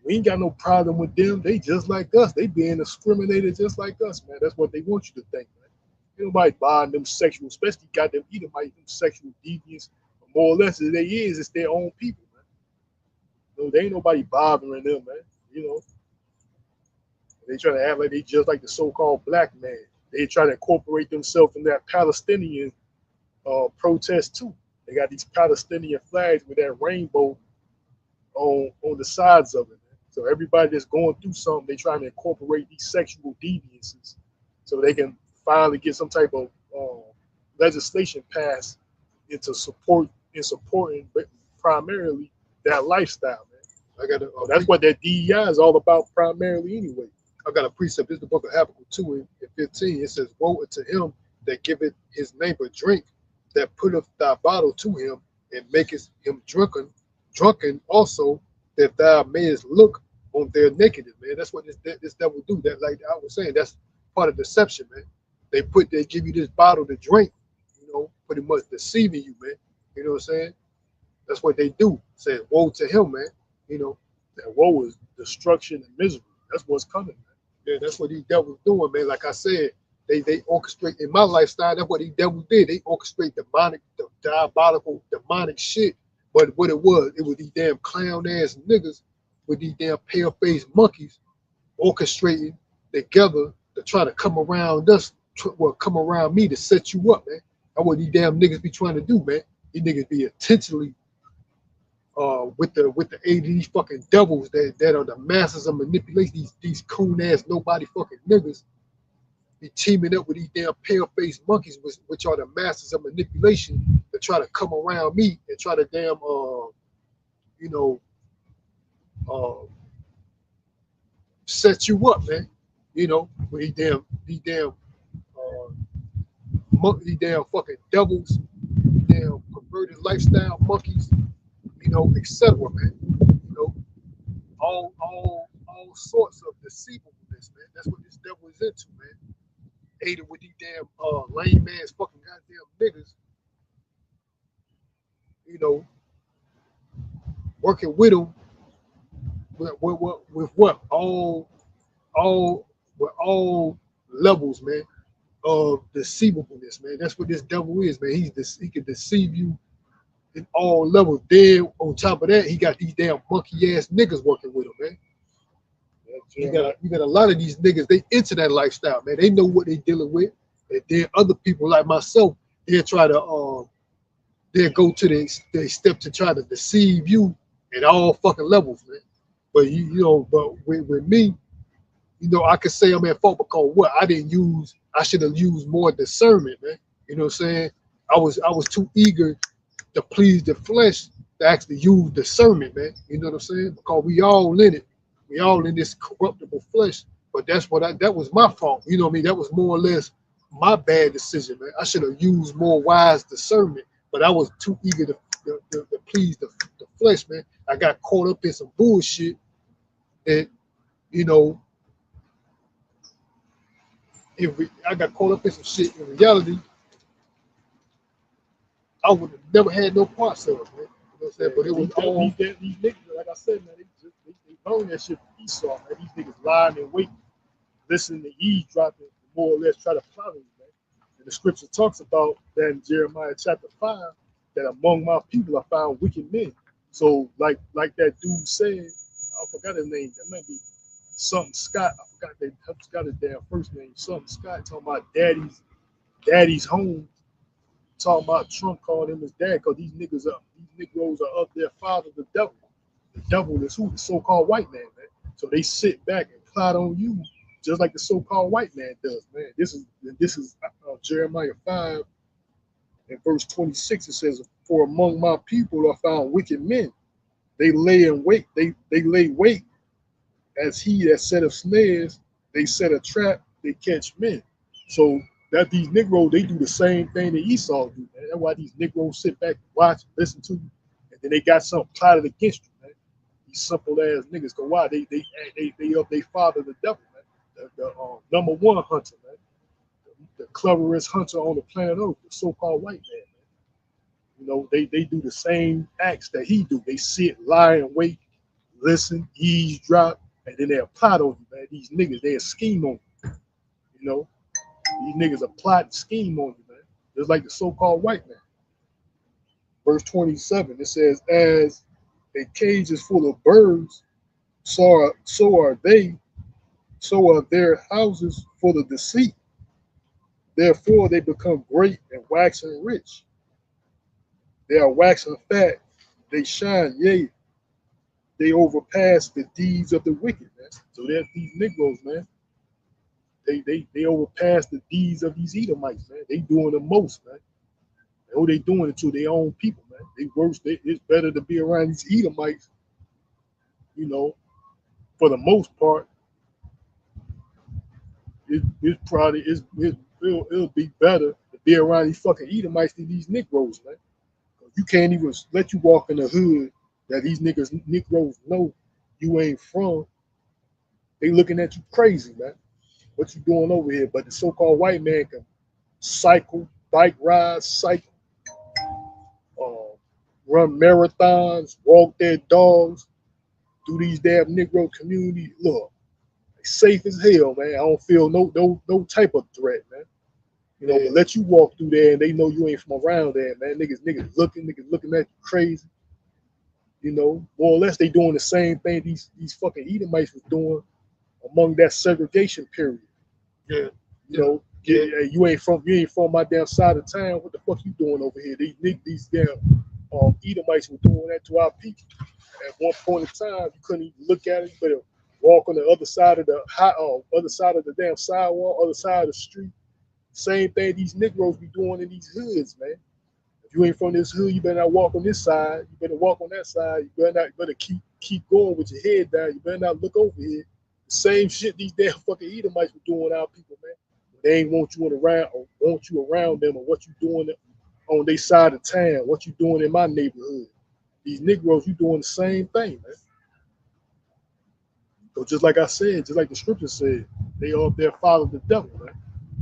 We ain't got no problem with them. They just like us. They being discriminated just like us, man. That's what they want you to think, man. Ain't nobody buying them sexual, especially got them Edomite, them sexual deviants. More or less, as they is, it's their own people, man. So they ain't nobody bothering them, man. You know, they try to act like they just like the so-called black man. They try to incorporate themselves in that Palestinian protest too. They got these Palestinian flags with that rainbow on the sides of it. Man. So everybody that's going through something, they trying to incorporate these sexual deviances so they can finally get some type of legislation passed into supporting, but primarily that lifestyle, man. That's what that DEI is all about, primarily anyway. I got a precept. This is the book of Habakkuk 2 and 15. It says, "Woe unto him that giveth his neighbor drink, that putteth thy bottle to him, and maketh him drunken also, that thou mayest look on their nakedness." Man, that's what this devil do. That, like I was saying, that's part of deception, man. They give you this bottle to drink, you know, pretty much deceiving you, man. You know what I'm saying? That's what they do. Say, woe to him, man. You know, that woe is destruction and misery. That's what's coming, man. Yeah, that's what these devils doing, man. Like I said, they orchestrate in my lifestyle. That's what these devils did. They orchestrate diabolical, demonic shit. But what it was these damn clown ass niggas with these damn pale faced monkeys orchestrating together to try to come around us, come around me to set you up, man. That's what these damn niggas be trying to do, man. These niggas be intentionally with the aid of these fucking devils that are the masters of manipulation, these coon ass nobody fucking niggas be teaming up with these damn pale faced monkeys, which are the masters of manipulation, to try to come around me and try to damn set you up, man. You know, with these damn fucking devils, damn perverted lifestyle monkeys, you know, etc., man. You know, all sorts of deceivableness, man. That's what this devil is into, man. Aided with these damn lame ass fucking goddamn niggas, you know, working with them with what all with all levels, man, of deceivableness, man. That's what this devil is, man. He can deceive you in all levels. Then on top of that, he got these damn monkey ass niggas working with him, man. You got a lot of these niggas, they into that lifestyle, man. They know what they dealing with. And then other people like myself, they'll try to they'll go to the step to try to deceive you at all fucking levels, man. But you know, but with me, you know, I could say I'm at fault because what I should have used more discernment, man. You know what I'm saying? I was too eager to please the flesh to actually use discernment, man. You know what I'm saying? Because we all in it. We all in this corruptible flesh. But that was my fault. You know what I mean? That was more or less my bad decision, man. I should have used more wise discernment, but I was too eager to please the flesh, man. I got caught up in some bullshit that, you know, I got caught up in some shit. In reality, I would have never had no parts of it, man. You know what I'm saying? But it was all these niggas, like I said, man, they learn that shit from Esau, man. These niggas lying and waiting, listening to eavesdropping, more or less try to plot you, man. And the scripture talks about that in Jeremiah chapter 5, that among my people I found wicked men. So like that dude said, I forgot his name. That might be something Scott. I forgot his damn first name. Something Scott talking about daddy's home. Talking about Trump calling him his dad because these Negroes are up their father, the devil. The devil is who? The so-called white man. So they sit back and plot on you just like the so-called white man does, man. This is Jeremiah 5 and verse 26. It says, "For among my people are found wicked men. They lay in wait. They lay wait as he that set of snares. They set a trap. They catch men." So that these Negroes, they do the same thing that Esau do, man. That's why these Negroes sit back, watch, listen to you, and then they got something plotted against you, man. These simple ass niggas. Cause why they up they father the devil, man. The number one hunter, man. The cleverest hunter on the planet Earth, the so-called white man, man. You know, they do the same acts that he do. They sit, lie, and wait, listen, eavesdrop, and then they'll plot on you, man. These niggas, they'll scheme on you. You know, these niggas are plot and scheme on you, man. Just like the so-called white man. Verse 27, it says, "As a cage is full of birds, so are they, so are their houses full of deceit. Therefore they become great and waxing rich. They are waxing fat, they shine, yea, they overpass the deeds of the wicked," man. So there's these Negroes, man. They overpass the deeds of these Edomites, man. They doing the most, man. And who they doing it to? Their own people, man. They worse. It's better to be around these Edomites, you know, for the most part. It'll be better to be around these fucking Edomites than these Negroes, man. You can't even let you walk in the hood that these Negroes know you ain't from. They looking at you crazy, man. What you doing over here? But the so-called white man can cycle, bike ride, cycle, run marathons, walk their dogs through these damn Negro communities. Look, safe as hell, man. I don't feel no type of threat, man. You know, but let you walk through there and they know you ain't from around there, man. Niggas looking at you crazy. You know, more or less they doing the same thing these fucking Edomites was doing among that segregation period. Yeah. You know, you ain't from my damn side of town. What the fuck you doing over here? These damn Edomites were doing that to our people. At one point in time, you couldn't even look at it. You better walk on the other side of the damn sidewalk, other side of the street. Same thing these Negroes be doing in these hoods, man. If you ain't from this hood, you better not walk on this side. You better walk on that side. You better keep going with your head down. You better not look over here. The same shit these damn fucking Edomites were doing our people, man. They ain't want you around them or what you doing on their side of town, what you doing in my neighborhood. These Negroes, you doing the same thing, man. So just like I said, just like the scripture said, they are their father the devil, man.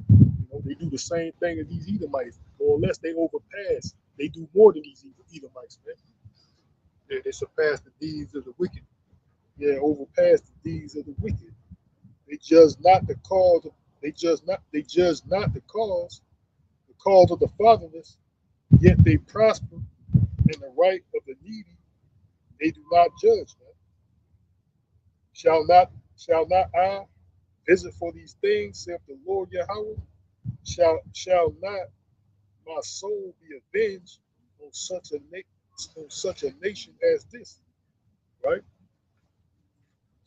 You know, they do the same thing as these Edomites, more or less they overpass. They do more than these Edomites, man. Yeah, they surpass the deeds of the wicked. Yeah, overpass the deeds of the wicked. They judge not the cause of, they judge not the cause of the fatherless, yet they prosper in the right of the needy. They do not judge, man. Shall not I visit for these things, saith the Lord Yahweh? Shall not my soul be avenged on such a nation as this? Right?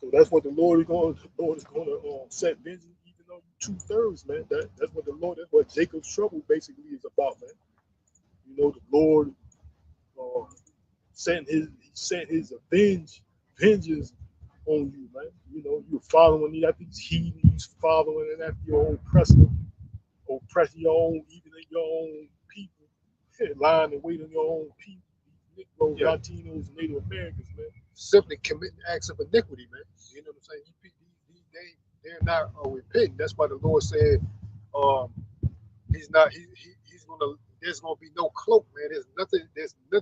So that's what the Lord is going. The Lord is going to set vengeance even on you 2/3, man. That's what that's what Jacob's trouble basically is about, man. You know, the Lord sent his vengeance on you, man. You know, you're following after these heathens, following after your own oppressing your own, even in your own people, lying and waiting on your own people. Negroes, Latinos, Native Americans, man. Simply committing acts of iniquity, man. You know what I'm saying? They're not repenting. That's why the Lord said, he's gonna. There's gonna be no cloak, man. There's nothing.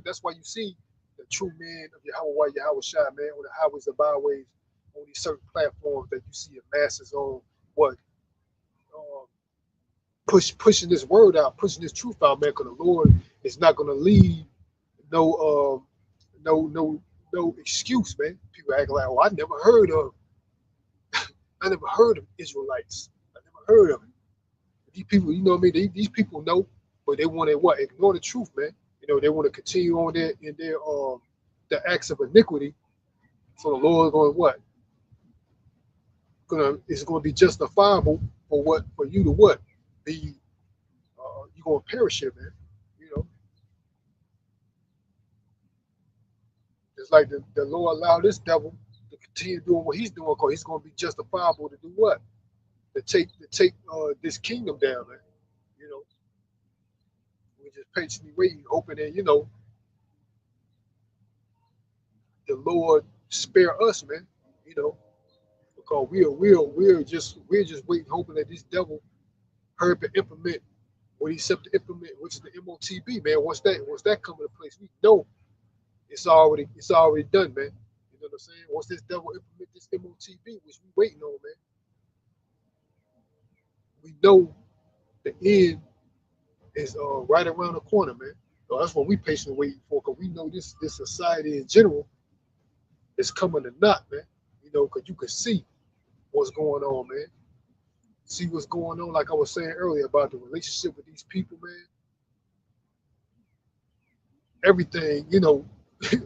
That's why you see the true man of Yahweh Shai, man, on the highways and byways, on these certain platforms that you see the masses on what pushing this word out, pushing this truth out, man. Because the Lord is not gonna leave no no excuse, man. People act like, oh, I never heard of Israelites. I never heard of it. These people, you know what I mean? These people know, but they want to what? Ignore the truth, man. You know, they want to continue on their acts of iniquity. So the Lord going what? It's gonna be justifiable for you to what? Be you gonna perish here, man. You know, it's like the Lord allowed this devil to continue doing what he's doing because he's gonna be justifiable to do what? To take this kingdom down, man. You know, we just patiently waiting, hoping that the Lord spare us, man. You know, because we're just waiting, hoping that this devil hurry up and implement what he's set to implement, which is the MOTB, man. Once that come into place, we know it's already done, man. You know what I'm saying? Once this devil implement this MOTB, which we waiting on, man, we know the end is right around the corner, man. So that's what we patiently waiting for, because we know this society in general is coming to naught, man. You know, because you can see what's going on, man. See what's going on, like I was saying earlier about the relationship with these people, man. Everything, you know,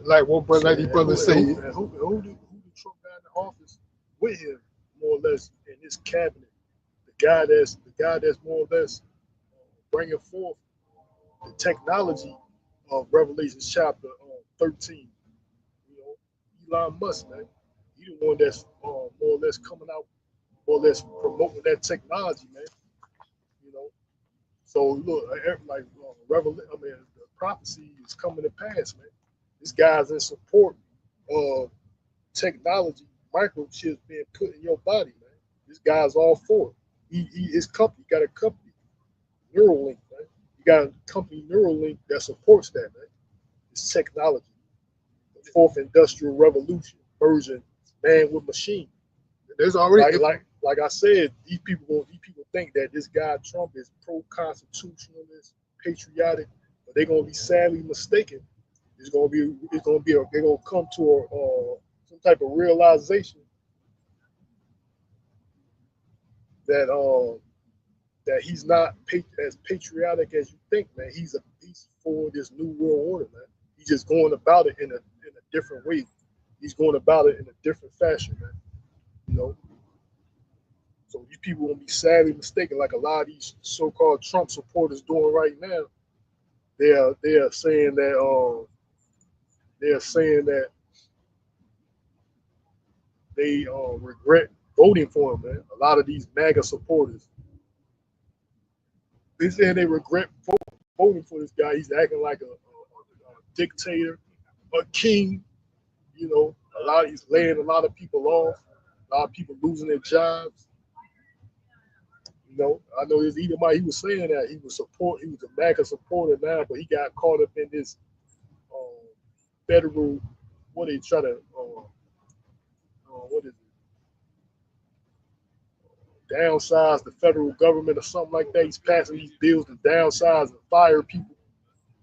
like one brother, like these brothers say. Who did Trump got in the office with him, more or less, in his cabinet? The guy that's more or less bringing forth the technology of Revelation chapter 13. You know, Elon Musk, man. He the one that's more or less coming out, more or less promoting that technology, man. You know, so look, like the prophecy is coming to pass, man. This guy's in support of technology, microchips being put in your body, man. This guy's all for it. His company got a company, Neuralink, man. You got a company, Neuralink, that supports that, man. It's technology, the fourth industrial revolution, version man with machine. There's already like I said, these people think that this guy Trump is pro-constitutionalist, patriotic, but they're gonna be sadly mistaken. They're gonna come to some type of realization that that he's not as patriotic as you think, man. He's for this new world order, man. He's just going about it in a different way. He's going about it in a different fashion, man. You know. So these people will be sadly mistaken, like a lot of these so-called Trump supporters doing right now. They are saying that they regret voting for him, man. A lot of these MAGA supporters, they saying they regret voting for this guy. He's acting like a dictator, a king. You know, he's laying a lot of people off. A lot of people losing their jobs. You know, I know there's Edomite, he was saying that he was a MAGA supporter now, but he got caught up in this federal, what they try to, what is it, downsize the federal government or something like that. He's passing these bills to downsize and fire people.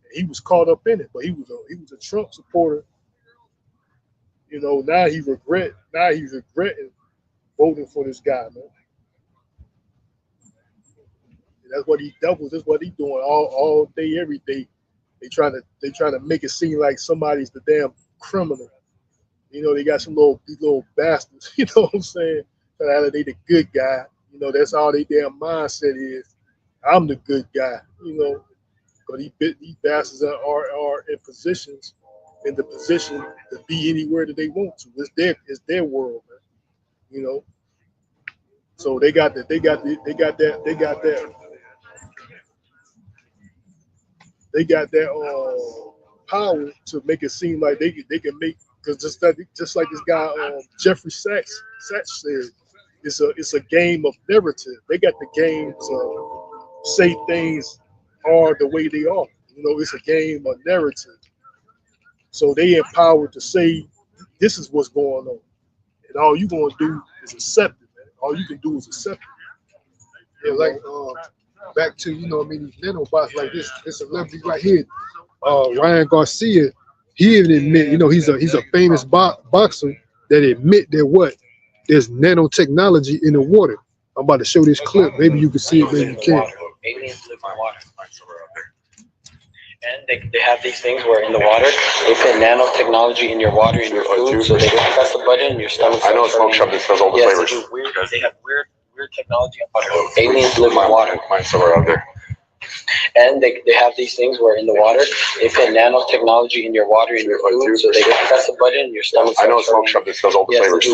And he was caught up in it, but he was a Trump supporter. You know, now he's regretting voting for this guy, man. That's what he doubles. That's what he's doing all day, every day. They try to make it seem like somebody's the damn criminal. You know, they got these little bastards. You know what I'm saying? They the good guy. You know, that's all they damn mindset is. I'm the good guy. You know, but these bastards are in positions, in the position to be anywhere that they want to. It's their world, man. You know. So they got that. They got that power to make it seem like they can make, because just like this guy Jeffrey Sachs said, it's a game of narrative. They got the game to say things are the way they are. You know, it's a game of narrative. So they empowered to say this is what's going on, and all you gonna do is accept it, man. All you can do is accept it. Yeah, like back to, you know, I mean, these nanobots like this celebrity right here, Ryan Garcia, He even admit, he's a famous boxer that admit that what there's nanotechnology in the water. I'm about to show this clip. Maybe you can see it, maybe you can't. Aliens live in water. And they have these things where in the water, they put nanotechnology in your water, in your food, so they can press the button and your stomach. I know a smoke shop that sells all the flavors. They have weird technology in water. Aliens live in water. Mine's somewhere out there. And they have these things where in the water, they put nanotechnology in your water, in your food, so they can press the button and your stomach. I know a smoke shop that sells all the flavors.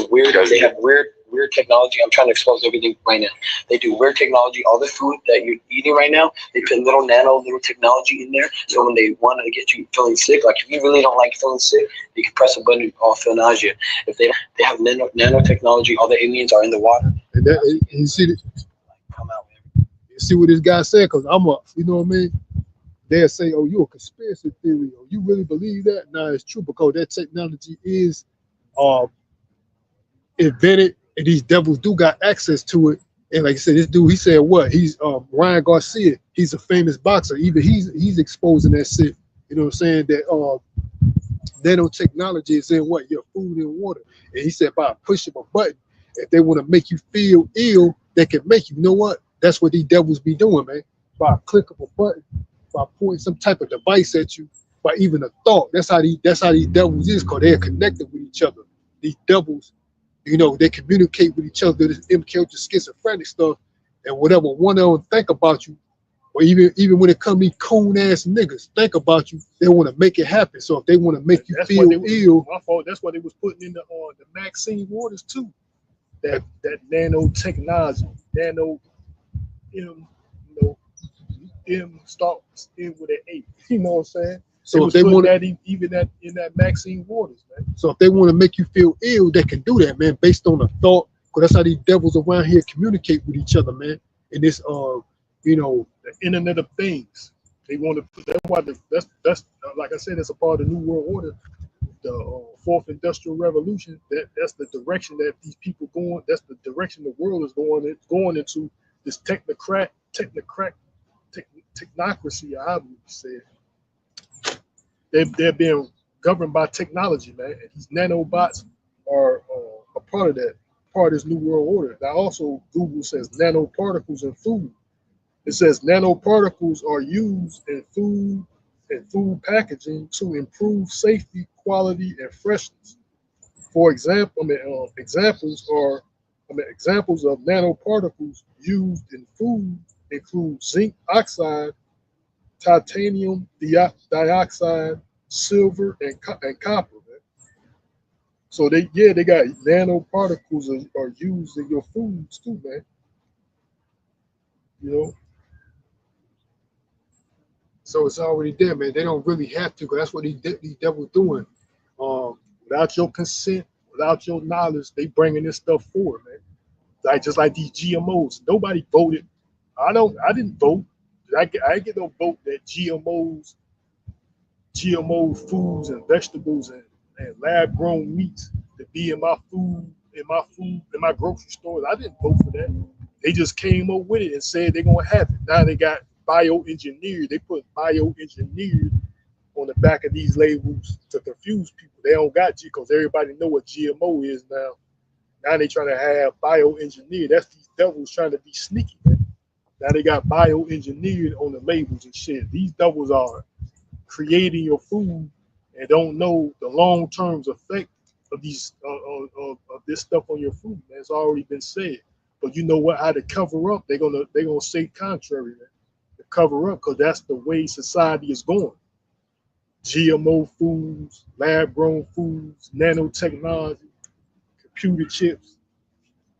They have weird technology. I'm trying to expose everything right now. They do weird technology. All the food that you're eating right now, they put little technology in there. So when they want to get you feeling sick, like if you really don't like feeling sick, you can press a button and feel nausea. If they have nanotechnology, all the aliens are in the water. And that, you see it. Come out. You see what this guy said? Because I'm a, you know what I mean? They'll say, "Oh, you a conspiracy theory? Oh, you really believe that?" No, it's true because that technology is invented, and these devils do got access to it. And like I said, this dude, he said what? He's Ryan Garcia. He's a famous boxer. Even he's exposing that shit. You know what I'm saying? That nanotechnology is in what? Your food and water. And he said by pushing a button, if they want to make you feel ill, they can make you. You know what? That's what these devils be doing, man. By a click of a button, by pointing some type of device at you, by even a thought. That's how these devils is, because they're connected with each other. These devils, they communicate with each other. This MK schizophrenic stuff, and whatever one of them think about you, or even when it come to coon ass niggas think about you, they want to make it happen. So if they want to make you feel ill, my fault. That's what they was putting in the Maxine Waters too. That nanotechnology, M starts in with an 8. You know what I'm saying? So if they want that even that in that Maxine Waters, man. So if they want to make you feel ill, they can do that, man, based on a thought. Because that's how these devils around here communicate with each other, man. And this, the Internet of Things. They want to put that's why that's like I said, it's a part of the New World Order, the Fourth Industrial Revolution. That's the direction that these people going. That's the direction the world is going into. This technocracy, I would say. They're being governed by technology, man. And these nanobots are a part of that, part of this New World Order. Now also, Google says nanoparticles in food. It says nanoparticles are used in food and food packaging to improve safety, quality, and freshness. For example, examples of nanoparticles used in food include zinc oxide, titanium dioxide, silver, and copper. Man. So they got nanoparticles are used in your foods too, man. So it's already there, man. They don't really have to, because that's what these devils doing. Without your consent, without your knowledge, they bringing this stuff forward, man. Just like these GMOs. Nobody voted. I didn't vote. I get no vote that GMO foods and vegetables and lab grown meats to be in my grocery stores. I didn't vote for that. They just came up with it and said they're gonna have it. Now they got bioengineered. They put bioengineered on the back of these labels to confuse people. They don't got G because everybody know what GMO is now. Now they trying to have bioengineered. That's these devils trying to be sneaky, man. Now they got bioengineered on the labels and shit. These devils are creating your food and don't know the long-term effect of these of this stuff on your food. Man. It's already been said. But you know what? How to cover up? They're gonna say contrary, man. To cover up, because that's the way society is going. GMO foods, lab-grown foods, nanotechnology, computer chips,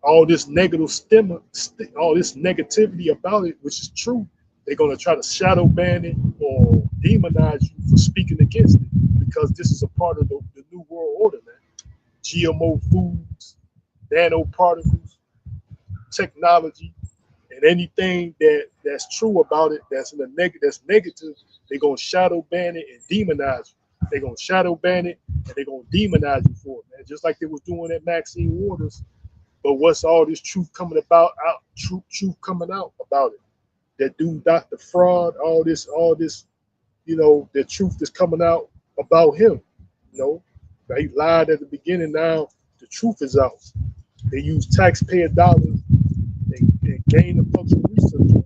all this all this negativity about it, which is true. They're gonna try to shadow ban it or demonize you for speaking against it, because this is a part of the New World Order, man. GMO foods, nanoparticles, technology, and anything that's true about it that's negative, they're gonna shadow ban it and demonize you. They're gonna shadow ban it and they're gonna demonize you for it, man. Just like they was doing at Maxine Waters. But what's all this truth coming coming out about it? That dude, Dr. Fraud, all this, the truth is coming out about him. No, they lied at the beginning. Now the truth is out. They use taxpayer dollars and gain the public research.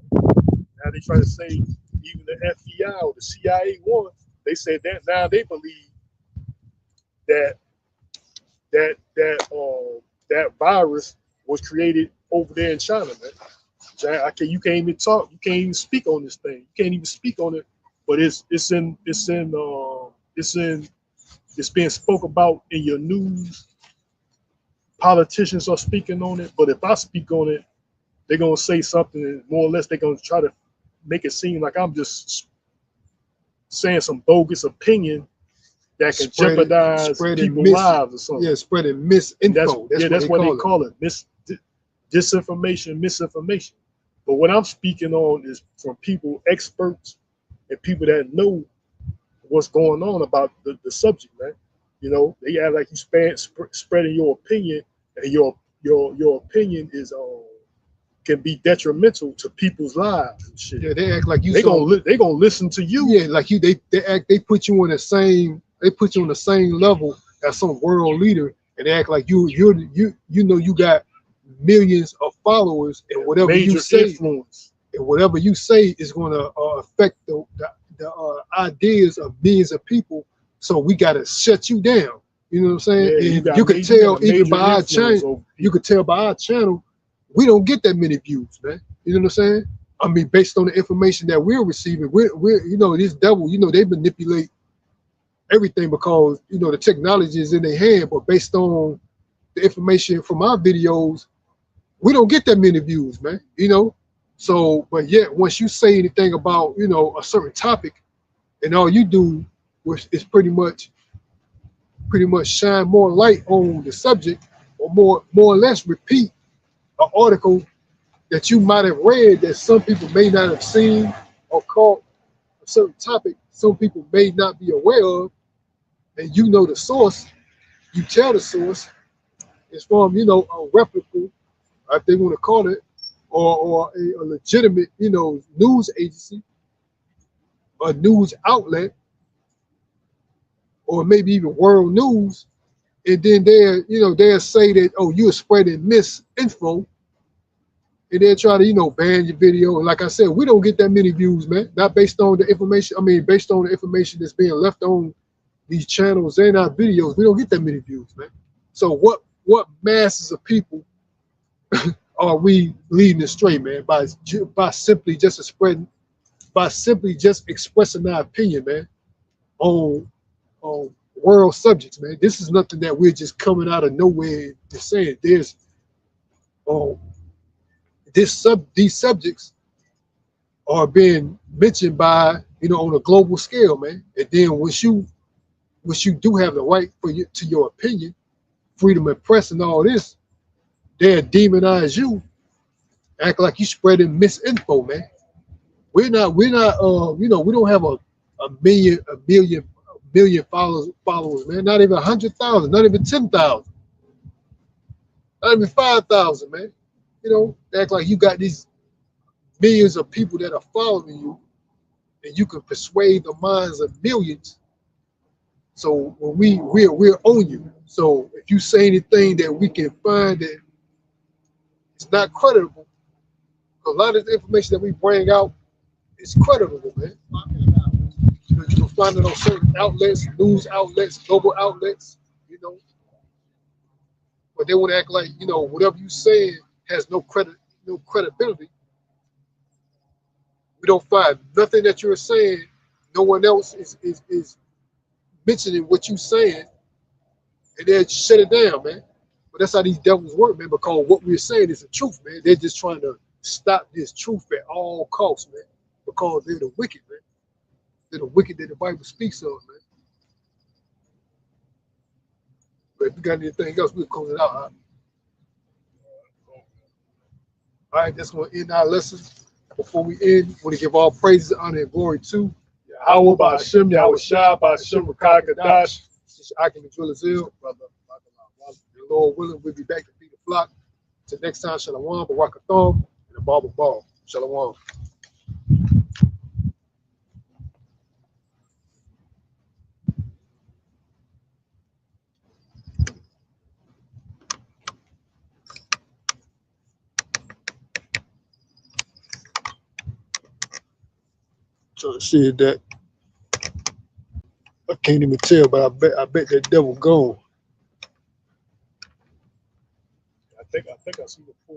Now they try to say even the FBI or the CIA won. They said that now they believe that that virus was created over there in China, man. You can't even talk. You can't even speak on this thing. You can't even speak on it. But it's being spoke about in your news. Politicians are speaking on it. But if I speak on it, they're gonna say something, and more or less they're gonna try to make it seem like I'm just saying some bogus opinion that can jeopardize people's lives or something. Yeah, spreading misinfo. That's what they call it. Disinformation, misinformation. But what I'm speaking on is from people, experts, and people that know what's going on about the subject, man. You know, they act like you spreading your opinion, and your opinion is can be detrimental to people's lives and shit. Yeah, they act like you. They gonna listen to you. Yeah, like you. They put you on the same. They put you on the same level as some world leader, and they act like you know you got millions of followers, and whatever Major you say, influence. And whatever you say is going to affect the ideas of millions of people. So we got to shut you down. You know what I'm saying? Yeah, and you can tell even by our channel. You could tell by our channel, we don't get that many views, man. You know what I'm saying? I mean, based on the information that we're receiving, we're you know, this devil, you know, they manipulate everything because, you know, the technology is in their hand, but based on the information from our videos, we don't get that many views, man, you know? So, but yet, once you say anything about, you know, a certain topic, and all you do is pretty much shine more light on the subject, or more or less repeat an article that you might have read that some people may not have seen, or caught a certain topic some people may not be aware of, and you know the source, you tell the source, it's from, you know, a reputable, if they want to call it, or a legitimate, you know, news agency, a news outlet, or maybe even world news, and then they'll say that, oh, you're spreading misinfo, and they'll try to, you know, ban your video. And like I said, we don't get that many views, man. Not based on the information. I mean, based on the information that's being left on these channels and our videos, we don't get that many views, man. So what masses of people are we leading astray, man? By simply just expressing our opinion, man, on world subjects, man. This is nothing that we're just coming out of nowhere and saying. There's these subjects are being mentioned by, you know, on a global scale, man. And then once you do have the right to your opinion, freedom of press and all this, they'll demonize you, act like you spreading misinfo, man. We're not you know, we don't have a million followers, man. Not even 100,000, not even 10,000, not even 5,000, man. You know, act like you got these millions of people that are following you, and you can persuade the minds of millions. So when we're on you. So if you say anything that we can find that it's not credible, a lot of the information that we bring out is credible, man. You can find it on certain outlets, news outlets, global outlets, you know. But they want to act like, you know, whatever you say has no credibility. We don't find nothing that you're saying. No one else is mentioning what you're saying, and they shut it down, man. But that's how these devils work, man, because what we're saying is the truth, man. They're just trying to stop this truth at all costs, man, because they're the wicked, man. They're the wicked that the Bible speaks of, man. But if you got anything else, we'll close it out. Huh? All right, that's going to end our lesson. Before we end, I want to give all praises, honor, and glory to Yahweh Ba'Shem, Yahweh Shah, Ba'Shem Rakah Kadash. Sister Akim Azil, brother. And Lord willing, we'll be back to feed the flock. Till next time, Shalom, Barakathon, and the Bible Ball. Shalom. Trying to see if that. I can't even tell, but I bet that devil gone. I think I see the